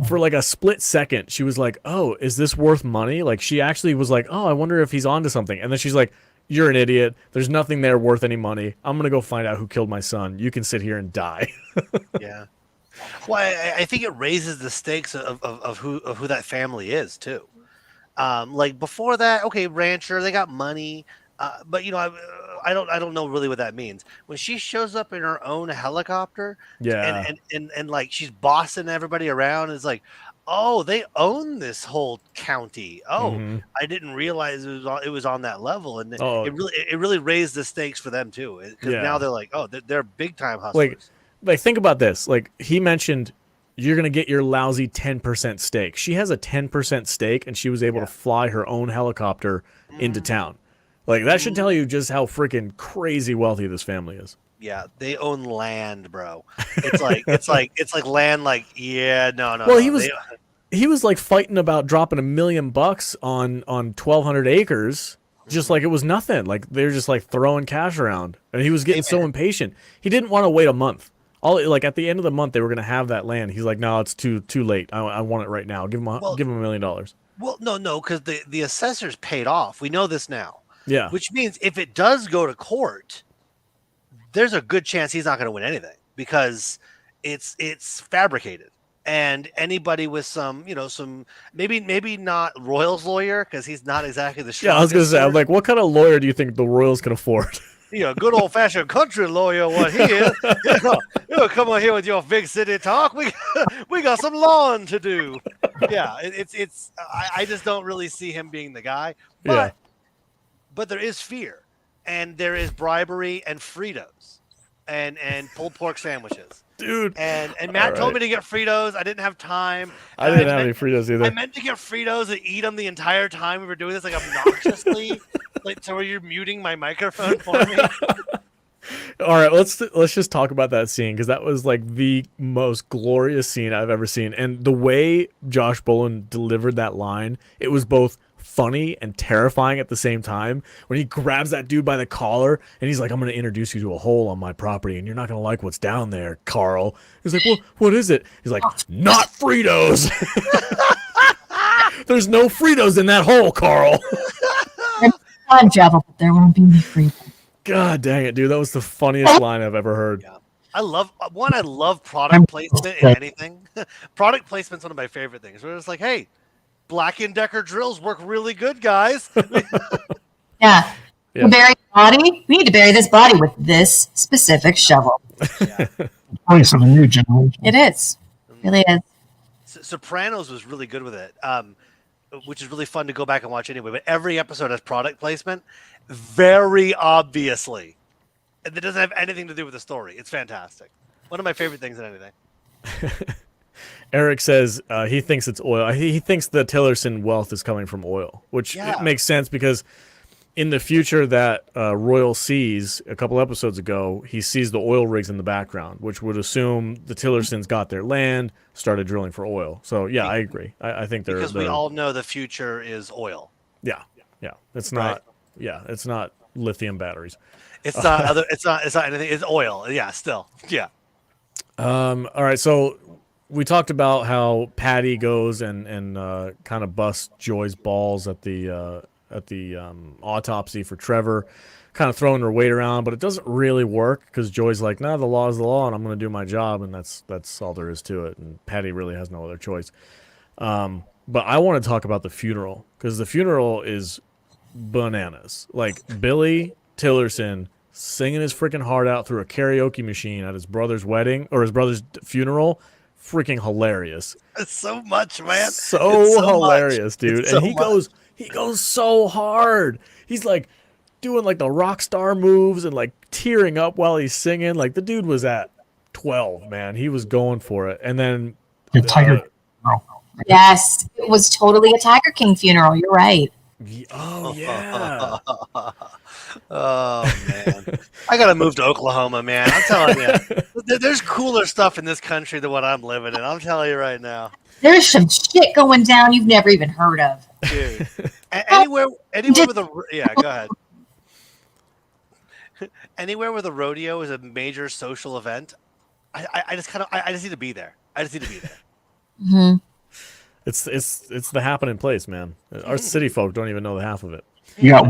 for like a split second, she was like, oh, is this worth money? Like she actually was like, oh, I wonder if he's onto something. And then she's like, you're an idiot. There's nothing there worth any money. I'm going to go find out who killed my son. You can sit here and die. Yeah. Well, I think it raises the stakes of who that family is too. Like before that, okay, rancher, they got money, but you know, I don't know really what that means. When she shows up in her own helicopter, Yeah. and like she's bossing everybody around, it's like, oh, they own this whole county. Oh, I didn't realize it was on that level, and it really raised the stakes for them too, because now they're like, oh, they're big time hustlers. Like think about this. Like he mentioned, you're gonna get your lousy 10% stake. She has a 10% stake, and she was able to fly her own helicopter into town. Like that should tell you just how freaking crazy wealthy this family is. Yeah, they own land, bro. It's like land. Like no. Well, he was like fighting about dropping $1 million on 1,200 acres. Just like it was nothing. Like they're just like throwing cash around, and he was getting so impatient. He didn't want to wait a month. Like at the end of the month, they were gonna have that land. He's like, no, it's too late. I want it right now. Give him $1 million. Well, no, because the assessors paid off. We know this now. Yeah. Which means if it does go to court, there's a good chance he's not going to win anything because it's fabricated. And anybody with some maybe not Royals lawyer, because he's not exactly the strongest. Yeah, I was gonna say, I'm like, what kind of lawyer do you think the Royals can afford? Good old fashioned country lawyer. What he is? You come on here with your big city talk. We got some lawn to do. Yeah, I just don't really see him being the guy. But there is fear, and there is bribery and Fritos, and pulled pork sandwiches. Dude. And Matt told me to get Fritos. I didn't have time. I didn't have any Fritos either. I meant to get Fritos and eat them the entire time we were doing this, like obnoxiously, like so. Where you're muting my microphone for me. All right, let's just talk about that scene, because that was like the most glorious scene I've ever seen, and the way Josh Brolin delivered that line, it was both funny and terrifying at the same time. When he grabs that dude by the collar and he's like, I'm going to introduce you to a hole on my property and you're not going to like what's down there, Carl. He's like, well, what is it? He's like, not Fritos. There's no Fritos in that hole, Carl. On Java, but there won't be any Fritos. God dang it, dude. That was the funniest line I've ever heard. Yeah. I love product placement in anything. Product placement's one of my favorite things. Where it's like, hey, Black & Decker drills work really good, guys. Yeah. To bury the body, we need to bury this body with this specific shovel. Voice of a new generation. It is. It really is. Sopranos was really good with it, which is really fun to go back and watch anyway. But every episode has product placement, very obviously. And it doesn't have anything to do with the story. It's fantastic. One of my favorite things in anything. Eric says he thinks it's oil. He thinks the Tillerson wealth is coming from oil, which it makes sense because in the future that Royal sees a couple episodes ago, he sees the oil rigs in the background, which would assume the Tillersons got their land, started drilling for oil. So yeah, I agree. I think they're because we all know the future is oil. Yeah. It's not. Yeah, it's not lithium batteries. It's not other. It's not anything. It's oil. Yeah, still. Yeah. All right, so we talked about how Patty goes and kind of busts Joy's balls at the autopsy for Trevor, kind of throwing her weight around, but it doesn't really work because Joy's like, nah, the law is the law, and I'm going to do my job, and that's all there is to it. And Patty really has no other choice. But I want to talk about the funeral, because the funeral is bananas. Like Billy Tillerson singing his freaking heart out through a karaoke machine at his brother's wedding or his brother's funeral. Freaking hilarious. It's so much, man. So hilarious, dude. And he goes so hard. He's like doing like the rock star moves and like tearing up while he's singing. Like the dude was at 12, man. He was going for it. And then the Tiger. Yes, it was totally a Tiger King funeral. You're right. Oh yeah. Oh man, I gotta move to Oklahoma, man. I'm telling you, there's cooler stuff in this country than what I'm living in. I'm telling you right now, There's some shit going down you've never even heard of. dude. Oh, Anywhere with a yeah, go ahead. Anywhere where the rodeo is a major social event, I just kind of I just need to be there. I just need to be there. Mhm. It's the happening place, man. Our city folk don't even know the half of it. You got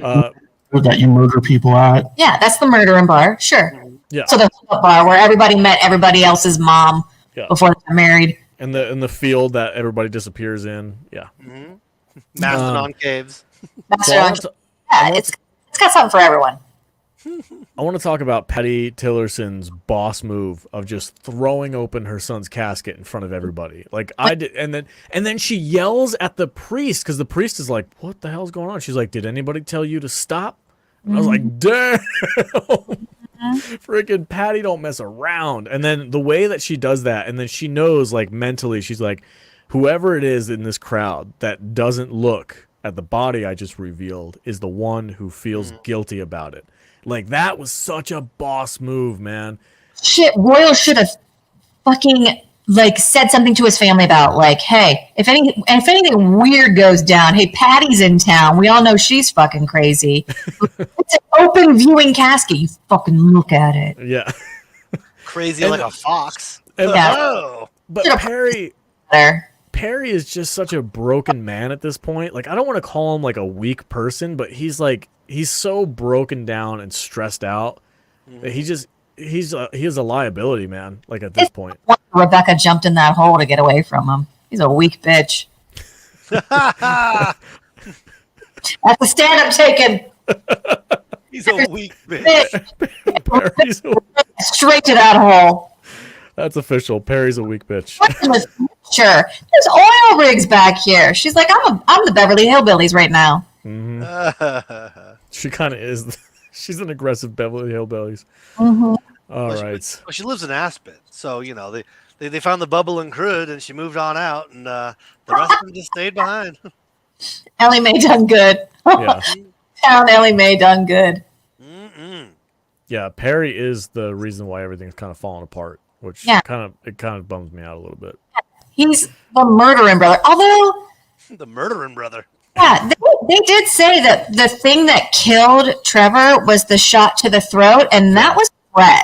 that you murder people at. Yeah, that's the murder and bar. Sure. Yeah. So the bar where everybody met everybody else's mom Yeah. before they got married. And the field that everybody disappears in. Yeah. Mm-hmm. Mastodon caves. That's So what I I'm- want to- yeah, it's got something for everyone. I want to talk about Petty Tillerson's boss move of just throwing open her son's casket in front of everybody. Like I did, and then she yells at the priest because the priest is like, "What the hell's going on?" She's like, "Did anybody tell you to stop?" And I was like, "Damn, freaking Patty, don't mess around." And then the way that she does that, and then she knows, like mentally, she's like, whoever it is in this crowd that doesn't look at the body I just revealed is the one who feels guilty about it. Like, that was such a boss move, man. Shit, Royal should have fucking like said something to his family about like, hey, if anything weird goes down, hey, Patty's in town. We all know she's fucking crazy. It's an open viewing casket. You fucking look at it. Yeah. Crazy And- like a fox. and- Oh, But Should've- Perry is just such a broken man at this point. Like, I don't want to call him like a weak person, but he's so broken down and stressed out that he is a liability, man. Like at this point. Rebecca jumped in that hole to get away from him. He's a weak bitch. That's the stand I'm taking. he's a weak bitch. Perry's Straight to that hole. That's official. Perry's a weak bitch. Sure. There's oil rigs back here. She's like, I'm the Beverly Hillbillies right now. She kind of is. She's an aggressive Beverly Hillbillies. Mm-hmm. All Well, right. Well, she lives in Aspen, so you know they found the bubble and crude, and she moved on out, and the rest of them just stayed behind. Ellie Mae done good. Yeah. Town Ellie Mae done good. Mm-mm. Yeah. Perry is the reason why everything's kind of falling apart, which Yeah. kind of bums me out a little bit. He's the murdering brother. Although, The murdering brother. yeah, they did say that the thing that killed Trevor was the shot to the throat, and that was Rhett.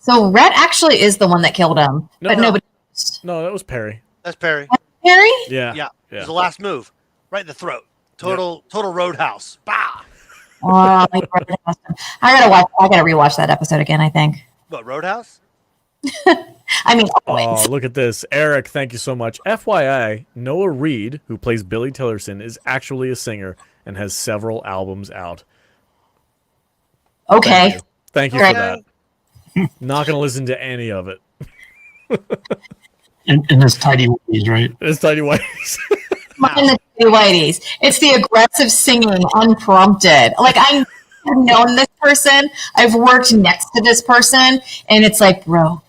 So Rhett actually is the one that killed him, but No. nobody knows. No, that was Perry. That's Perry. Harry? Yeah. Yeah, it was the last move, right in the throat. Total roadhouse. Bah. Oh, I gotta rewatch that episode again, I think. What roadhouse? I mean, Oh, always. look at this. Eric, thank you so much. FYI, Noah Reed, who plays Billy Tillerson, is actually a singer and has several albums out. Okay. Thank you Right. for that. Not going to listen to any of it. In his tidy whities, right? It's Tiny Whiteys. Mine the Whiteys. It's the aggressive singing, unprompted. Like I've known this person, I've worked next to this person, and it's like, bro,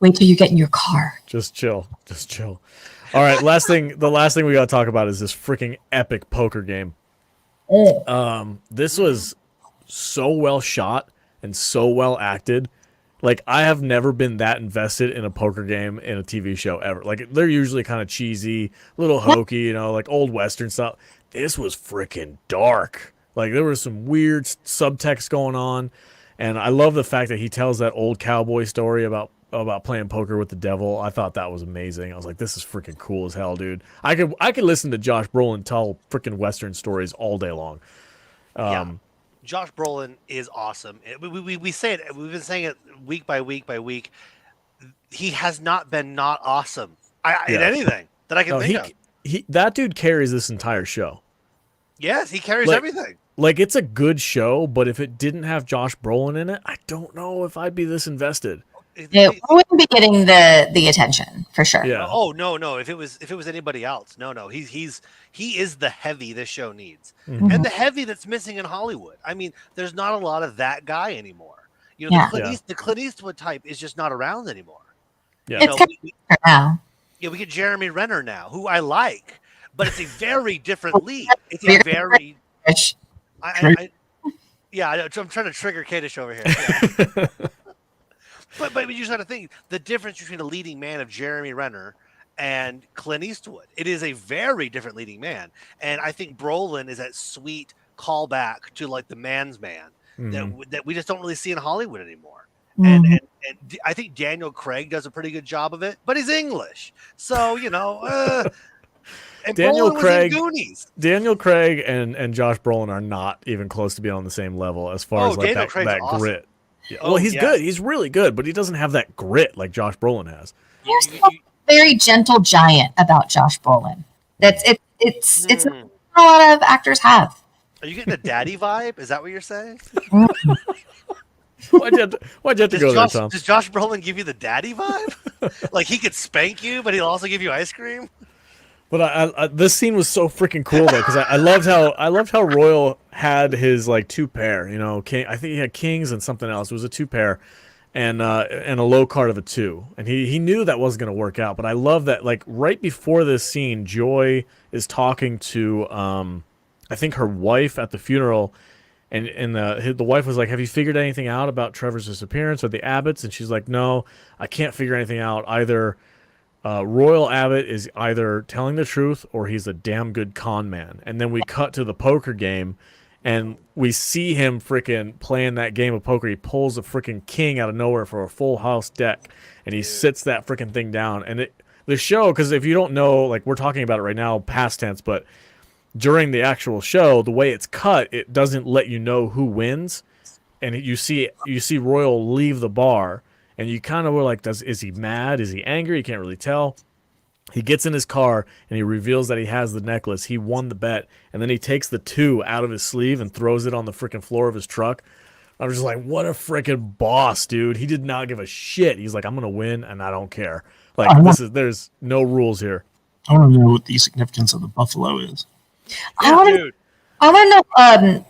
wait till you get in your car. Just chill. Just chill. All right, the last thing we got to talk about is this freaking epic poker game. This was so well shot and so well acted. Like, I have never been that invested in a poker game in a TV show ever. Like, they're usually kind of cheesy, a little hokey, you know, like old Western stuff. This was freaking dark. Like, there was some weird subtext going on. And I love the fact that he tells that old cowboy story about playing poker with the devil. I thought that was amazing. I was like, this is freaking cool as hell, dude. I could listen to Josh Brolin tell freaking Western stories all day long. Yeah. Josh Brolin is awesome. We say it. We've been saying it week by week by week. He has not been not awesome in anything that I can think of. That dude carries this entire show. Yes, he carries Like- everything. Like, it's a good show, but if it didn't have Josh Brolin in it, I don't know if I'd be this invested. It wouldn't be getting the attention for sure. Yeah. Oh no! If it was anybody else, no. He is the heavy this show needs, Mhm. and the heavy that's missing in Hollywood. I mean, there's not a lot of that guy anymore. You know, Yeah. the Clint Eastwood type is just not around anymore. Yeah. You It's know, kind of now. we get Jeremy Renner now, who I like, but it's a very different lead. It's a very, I'm trying to trigger Kadish over here. Yeah. but you just got to think the difference between a leading man of Jeremy Renner and Clint Eastwood. It is a very different leading man, and I think Brolin is that sweet callback to like the man's man that we just don't really see in Hollywood anymore. And I think Daniel Craig does a pretty good job of it, but he's English, so you know. And Daniel Craig, Daniel Craig, and Josh Brolin are not even close to being on the same level as far as like that awesome. grit. Yeah. Well, he's good. He's really good, but he doesn't have that grit like Josh Brolin has. There's something very gentle giant about Josh Brolin. It's a lot of actors have. Are you getting a daddy vibe? Is that what you're saying? Why'd you have to go there, Tom? Does Josh Brolin give you the daddy vibe? Like he could spank you, but he'll also give you ice cream? But I this scene was so freaking cool though, because I loved how Royal had his like two pair. You know, I think he had kings and something else. It was a two pair, and a low card of a 2, and he knew that wasn't going to work out. But I love that like right before this scene, Joy is talking to I think her wife at the funeral. And the wife was like, have you figured anything out about Trevor's disappearance or the Abbotts? And she's like, no, I can't figure anything out. Either Royal Abbott is either telling the truth or he's a damn good con man. And then we cut to the poker game, and we see him freaking playing that game of poker. He pulls a freaking king out of nowhere for a full house deck, and he sits that freaking thing down. And the show, because if you don't know, like we're talking about it right now, past tense, but during the actual show, the way it's cut, it doesn't let you know who wins, and you see Royal leave the bar, and you kind of were like, is he mad? Is he angry? You can't really tell. He gets in his car and he reveals that he has the necklace. He won the bet, and then he takes the 2 out of his sleeve and throws it on the freaking floor of his truck. I was just like, what a freaking boss, dude. He did not give a shit. He's like, I'm gonna win, and I don't care. Like there's no rules here. I want to know what the significance of the buffalo is. I want to know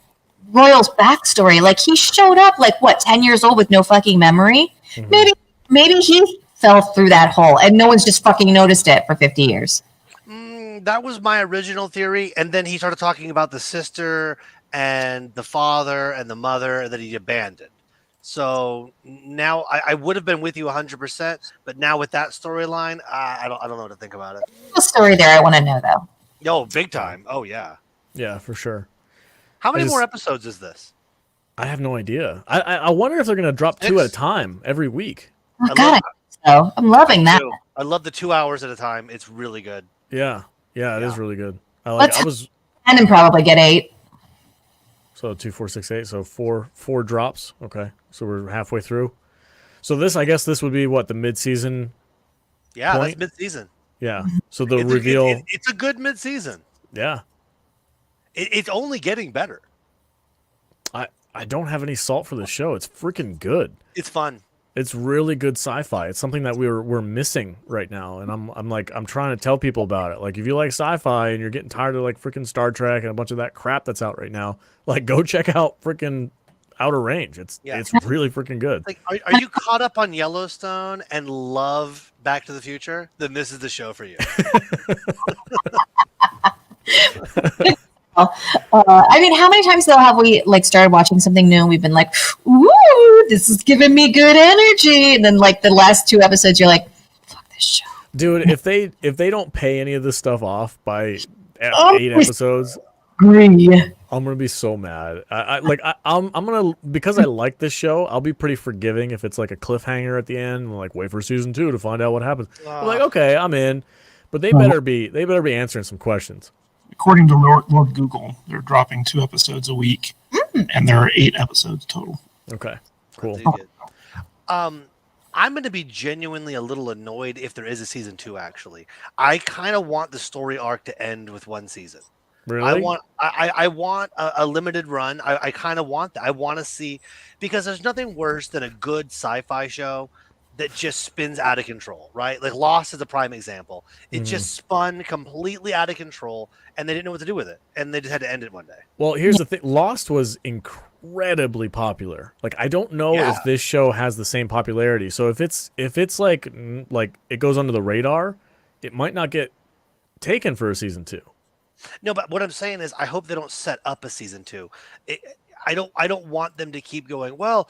Royal's backstory. Like he showed up like 10 years old with no fucking memory. Mm-hmm. Maybe he fell through that hole and no one's just fucking noticed it for 50 years. That was my original theory, and then he started talking about the sister and the father and the mother that he abandoned. So now I would have been with you 100%, but now with that storyline, I don't know what to think about it. The story there, I want to know though. Oh, big time. Oh, yeah. Yeah, for sure. How many more episodes is this? I have no idea. I wonder if they're going to drop 2 at a time every week. Oh, God, I'm loving that. I love the 2 hours at a time. It's really good. Yeah. Yeah, it is really good. And probably get 8. So 2, 4, 6, 8. So four drops. Okay. So we're halfway through. So I guess this would be what, the mid-season point? That's mid-season. Yeah. So the reveal. It's a good mid-season. Yeah. It's only getting better. I don't have any salt for the show. It's freaking good. It's fun. It's really good sci-fi. It's something that we're missing right now, and I'm trying to tell people about it. Like if you like sci-fi and you're getting tired of like freaking Star Trek and a bunch of that crap that's out right now, like go check out freaking Outer Range. It's really freaking good. Like are you caught up on Yellowstone and love Back to the Future? Then this is the show for you. I mean, how many times though have we like started watching something new and we've been like, "Ooh, this is giving me good energy," and then like the last 2 episodes, you're like, "Fuck this show." Dude, if they don't pay any of this stuff off by 8 episodes, agree. I'm gonna be so mad. I'm gonna, because I like this show, I'll be pretty forgiving if it's like a cliffhanger at the end and like wait for season 2 to find out what happens. I'm like, okay, I'm in, but they better be answering some questions. According to Lord Google, they're dropping 2 episodes a week, and there are 8 episodes total. Okay, cool. I'm going to be genuinely a little annoyed if there is a season 2. Actually, I kind of want the story arc to end with 1 season. Really? I want a limited run. I kind of want that. I want to see, because there's nothing worse than a good sci-fi show that just spins out of control, right? Like Lost is a prime example. It just spun completely out of control, and they didn't know what to do with it, and they just had to end it one day. Well, here's the thing. Lost was incredibly popular. Like, I don't know if this show has the same popularity. So if it's like it goes under the radar, it might not get taken for a season 2. No, but what I'm saying is, I hope they don't set up a season 2. I don't want them to keep going. Well,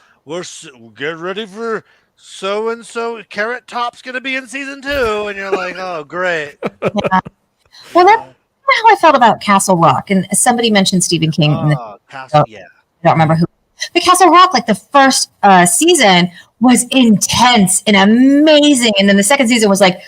get ready for so and so. Carrot Top's going to be in season 2, and you're like, oh, great. Yeah. Well, that's how I felt about Castle Rock, and somebody mentioned Stephen King. Castle, yeah. I don't remember who. But Castle Rock, like the first season, was intense and amazing, and then the second season was like,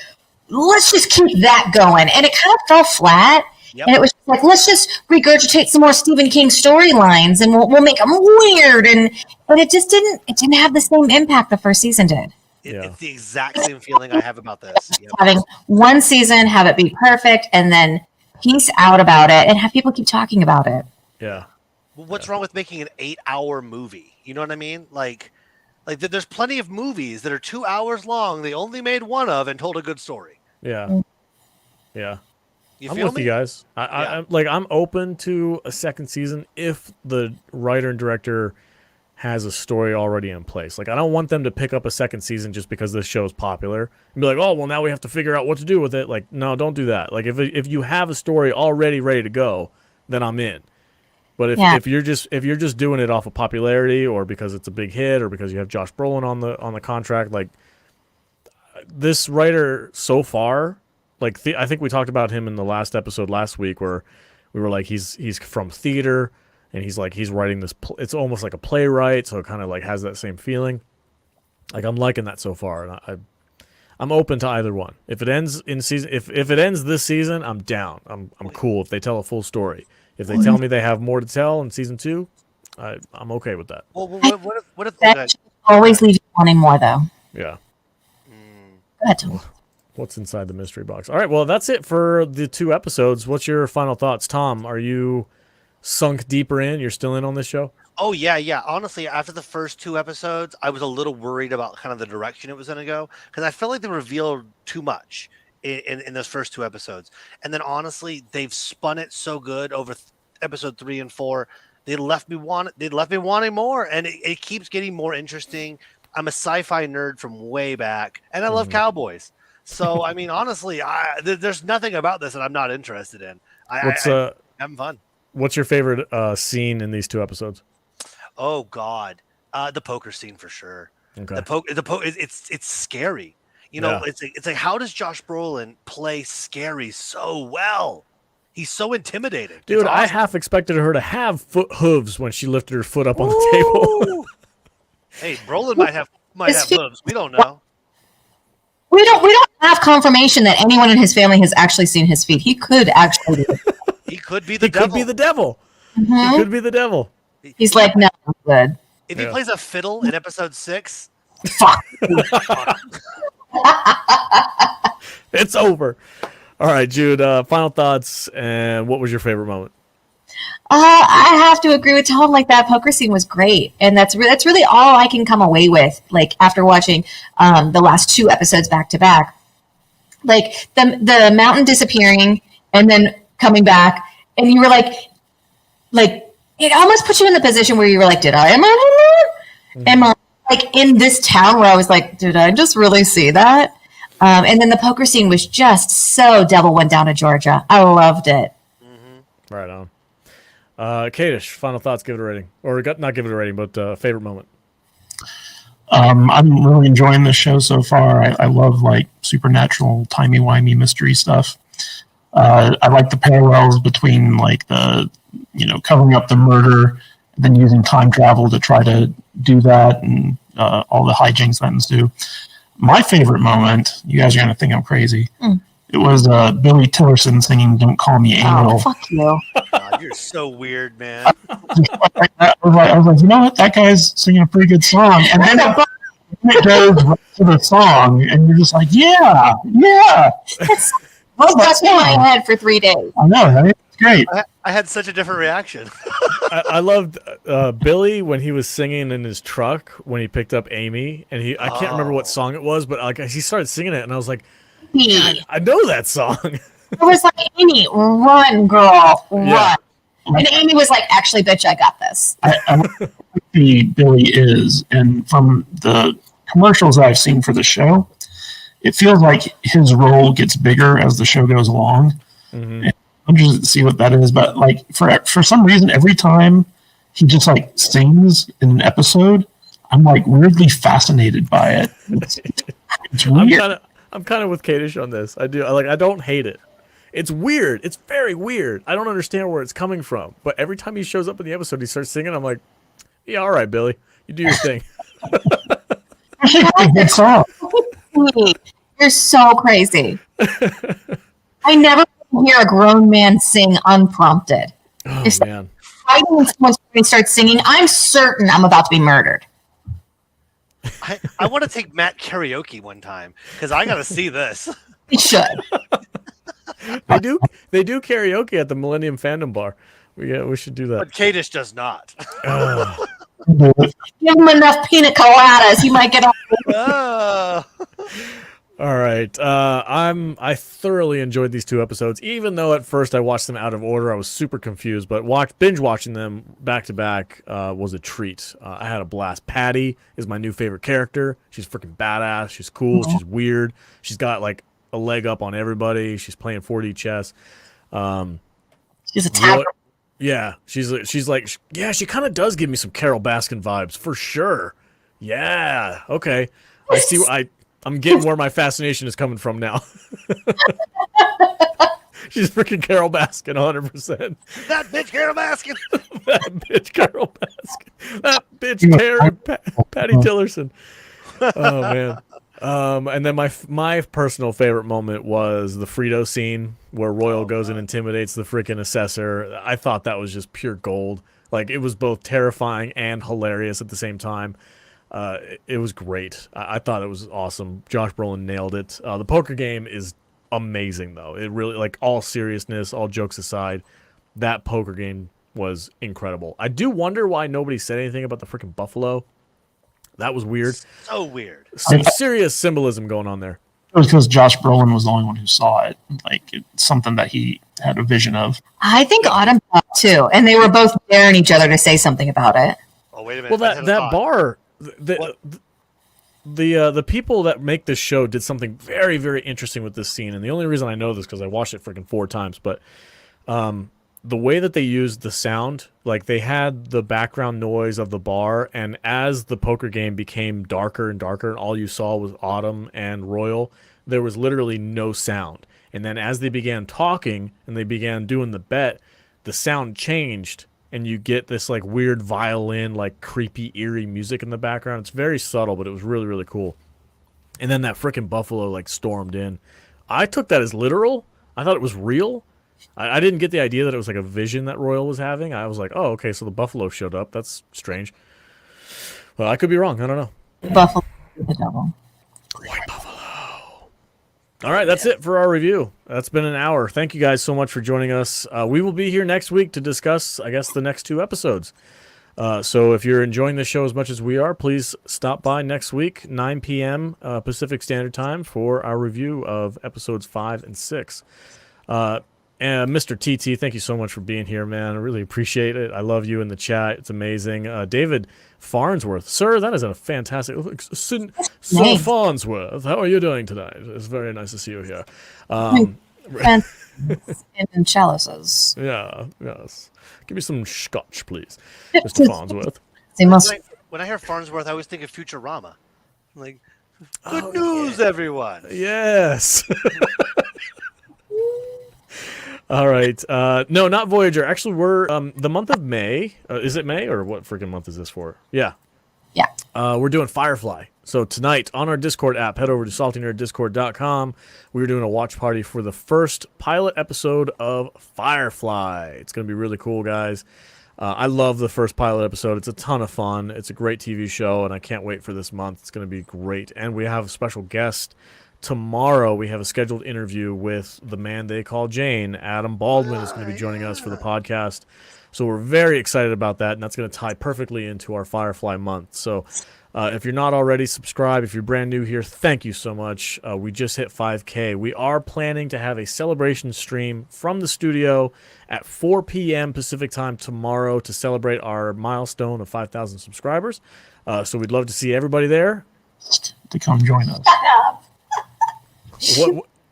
let's just keep that going, and it kind of fell flat. Yep. And it was like, let's just regurgitate some more Stephen King storylines, and we'll make them weird, and it just didn't have the same impact the first season did. It's the exact same feeling I have about this. Yep. Having one season, have it be perfect, and then peace out about it, and have people keep talking about it. Yeah. What's wrong with making an 8-hour movie? You know what I mean? Like there's plenty of movies that are 2 hours long. They only made one of and told a good story. Yeah. Yeah. You I'm feel with me? you guys. I'm open to a second season if the writer and director has a story already in place. Like, I don't want them to pick up a second season just because this show is popular and be like, oh, well, now we have to figure out what to do with it. Like, no, don't do that. Like, if you have a story already ready to go, then I'm in. But if you're just doing it off of popularity or because it's a big hit or because you have Josh Brolin on the contract, like, this writer so far, like, I think we talked about him in the last episode last week where we were like, he's from theater and he's writing this. It's almost like a playwright, so it kind of like has that same feeling. Like, I'm liking that so far, and I'm open to either one. If it ends in season, if it ends this season, I'm down. I'm cool if they tell a full story. If they tell me they have more to tell in season 2, I'm okay with that. Well, what if that always leaves you wanting more, though? Yeah. Go ahead, Tom. What's inside the mystery box? All right, well, that's it for the 2 episodes. What's your final thoughts, Tom? Are you sunk deeper in? You're still in on this show? Oh, yeah. Honestly, after the first 2 episodes, I was a little worried about kind of the direction it was going to go because I felt like they revealed too much in those first 2 episodes. And then, honestly, they've spun it so good over episode 3 and 4. They left me wanting more, and it keeps getting more interesting. I'm a sci-fi nerd from way back, and I love cowboys. So, I mean, honestly, there's nothing about this that I'm not interested in. I'm having fun. What's your favorite scene in these 2 episodes? Oh God, the poker scene for sure. Okay. It's scary. You know, it's like how does Josh Brolin play scary so well? He's so intimidating. Dude, awesome. I half expected her to have foot hooves when she lifted her foot up on the table. Hey, Brolin might have hooves. We don't know. We don't have confirmation that anyone in his family has actually seen his feet. He could actually be. He could be the devil. Could be the devil. Mm-hmm. He could be the devil. He's like, no, I'm good. If he plays a fiddle in episode 6, fuck. It's over. All right, Jude, final thoughts, and what was your favorite moment? I have to agree with Tom. Like, that poker scene was great, and that's really all I can come away with. Like, after watching the last 2 episodes back to back, like the mountain disappearing and then coming back, and you were like it almost put you in the position where you were like, am I like in this town where I was like, did I just really see that? And then the poker scene was just so Devil Went Down to Georgia. I loved it. Mm-hmm. Right on. Kadish, final thoughts, give it a rating. Or not give it a rating, but favorite moment. I'm really enjoying this show so far. I love like supernatural, timey-wimey mystery stuff. I like the parallels between like the, covering up the murder and then using time travel to try to do that and all the hijinks that ensue. My favorite moment, you guys are going to think I'm crazy. It was Billy Tillerson singing "Don't Call Me Angel." Oh, fuck you. God, you're so weird, man. I was like, you know what? That guy's singing a pretty good song. And then it goes right to the song, and you're just like, yeah. It's stuck in my head for 3 days. I know, right? It's great. I had such a different reaction. I loved Billy when he was singing in his truck when he picked up Amy, and I can't remember what song it was, but like he started singing it, and I was like, I know that song. It was like, Amy, run, girl, run. Yeah. And Amy was like, actually, bitch, I got this. I like who Billy is, and from the commercials I've seen for the show, it feels like his role gets bigger as the show goes along. Mm-hmm. I'm interested to see what that is. But like for some reason, every time he just like sings in an episode, I'm like weirdly fascinated by it. It's weird. I'm kind of with Kadish on this. I don't hate it. It's weird. It's very weird. I don't understand where it's coming from. But every time he shows up in the episode, he starts singing. I'm like, yeah, all right, Billy, you do your thing. Good song. You're so crazy. I never hear a grown man sing unprompted. Oh If man. fighting when someone starts singing, I'm certain I'm about to be murdered. I want to take Matt karaoke one time because I got to see this. We should. They do karaoke at the Millennium Fandom Bar. We should do that. But Kadish does not. Give him enough pina coladas, he might get on. Oh. All right. I thoroughly enjoyed these 2 episodes, even though at first I watched them out of order. I was super confused, but binge watching them back to back was a treat. I had a blast. Patty is my new favorite character. She's freaking badass. She's cool. She's weird. She's got like a leg up on everybody. She's playing 4D chess. She's a tagger. Yeah, she's like, yeah, she kind of does give me some Carol Baskin vibes for sure. Yeah, okay. I see. I'm getting where my fascination is coming from now. She's freaking Carol Baskin, 100%. That bitch Carol Baskin. That bitch Carol Baskin. That bitch Patty Tillerson. Oh man. And then my personal favorite moment was the Frito scene where Royal goes and intimidates the freaking assessor. I thought that was just pure gold. Like, it was both terrifying and hilarious at the same time. It was great. I thought it was awesome. Josh Brolin nailed it. The poker game is amazing, though. It really, like, all seriousness, all jokes aside, that poker game was incredible. I do wonder why nobody said anything about the freaking buffalo. That was weird. So weird. Some serious symbolism going on there. It was because Josh Brolin was the only one who saw it. Like, it's something that he had a vision of. I think Autumn thought too, and they were both daring each other to say something about it. Oh, wait a minute. Well, that bar, the people that make this show did something very, very interesting with this scene. And the only reason I know this because I watched it freaking 4 times. But the way that they used the sound, like they had the background noise of the bar, and as the poker game became darker and darker, and all you saw was Autumn and Royal, there was literally no sound. And then as they began talking and they began doing the bet, the sound changed, and you get this like weird violin, like creepy, eerie music in the background. It's very subtle, but it was really, really cool. And then that freaking buffalo like stormed in. I took that as literal. I thought it was real. I didn't get the idea that it was like a vision that Royal was having. I was like, oh, okay, so the buffalo showed up. That's strange. Well, I could be wrong. I don't know. Buffalo, the devil. White buffalo. All right, that's it for our review. That's been an hour. Thank you guys so much for joining us. We will be here next week to discuss, I guess, the next 2 episodes. So if you're enjoying the show as much as we are, please stop by next week, 9 p.m. Pacific Standard Time, for our review of episodes 5 and 6. And Mr. TT, thank you so much for being here, man. I really appreciate it. I love you in the chat. It's amazing. David Farnsworth, sir, that is a fantastic. Sir Farnsworth, how are you doing tonight? It's very nice to see you here. And chalices. Yeah, yes. Give me some scotch, please, Mr. Farnsworth. They must. When I hear Farnsworth, I always think of Futurama. I'm like, good news, everyone. Yes. All right. No, not Voyager. Actually, we're the month of May. Is it May or what freaking month is this for? Yeah. Yeah. We're doing Firefly. So tonight on our Discord app, head over to saltynerddiscord.com. We're doing a watch party for the first pilot episode of Firefly. It's going to be really cool, guys. I love the first pilot episode. It's a ton of fun. It's a great TV show, and I can't wait for this month. It's going to be great. And we have a special guest. Tomorrow we have a scheduled interview with the man they call Jane. Adam Baldwin is going to be joining us for the podcast. So we're very excited about that, and that's going to tie perfectly into our Firefly month. So if you're not already subscribed, if you're brand new here, thank you so much. We just hit 5K. We are planning to have a celebration stream from the studio at 4 p.m. Pacific time tomorrow to celebrate our milestone of 5,000 subscribers. So we'd love to see everybody there. To come join us.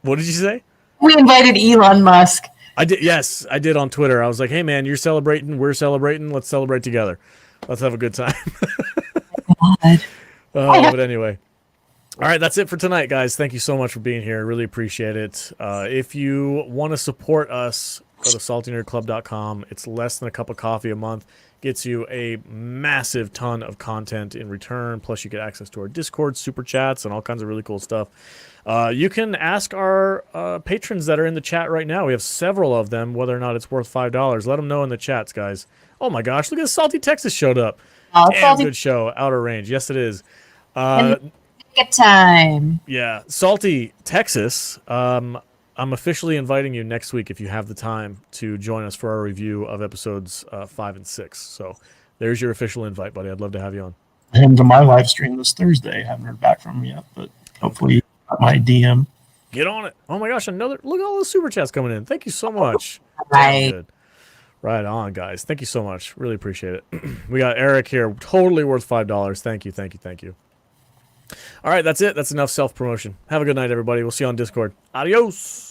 What did you say? We invited Elon Musk. I did. Yes, I did on Twitter. I was like, "Hey, man, you're celebrating. We're celebrating. Let's celebrate together. Let's have a good time." God. But anyway. All right, that's it for tonight, guys. Thank you so much for being here. Really appreciate it. If you want to support us, go to saltynerdclub.com. It's less than a cup of coffee a month. Gets you a massive ton of content in return. Plus, you get access to our Discord, super chats, and all kinds of really cool stuff. You can ask our patrons that are in the chat right now. We have several of them, whether or not it's worth $5. Let them know in the chats, guys. Oh my gosh, look at Salty Texas showed up. Oh, Damn, Salty good show. Outer Range. Yes, it is. Good time. Yeah, Salty Texas. I'm officially inviting you next week if you have the time to join us for our review of episodes 5 and 6. So there's your official invite, buddy. I'd love to have you on. Him to my live stream this Thursday. Haven't heard back from him yet, but hopefully my DM. Get on it. Oh my gosh, another look at all the super chats coming in. Thank you so much. Right. Good. Right on, guys. Thank you so much. Really appreciate it. We got Eric here. Totally worth $5. Thank you, thank you, thank you. All right, that's it. That's enough self-promotion. Have a good night, everybody. We'll see you on Discord. Adios.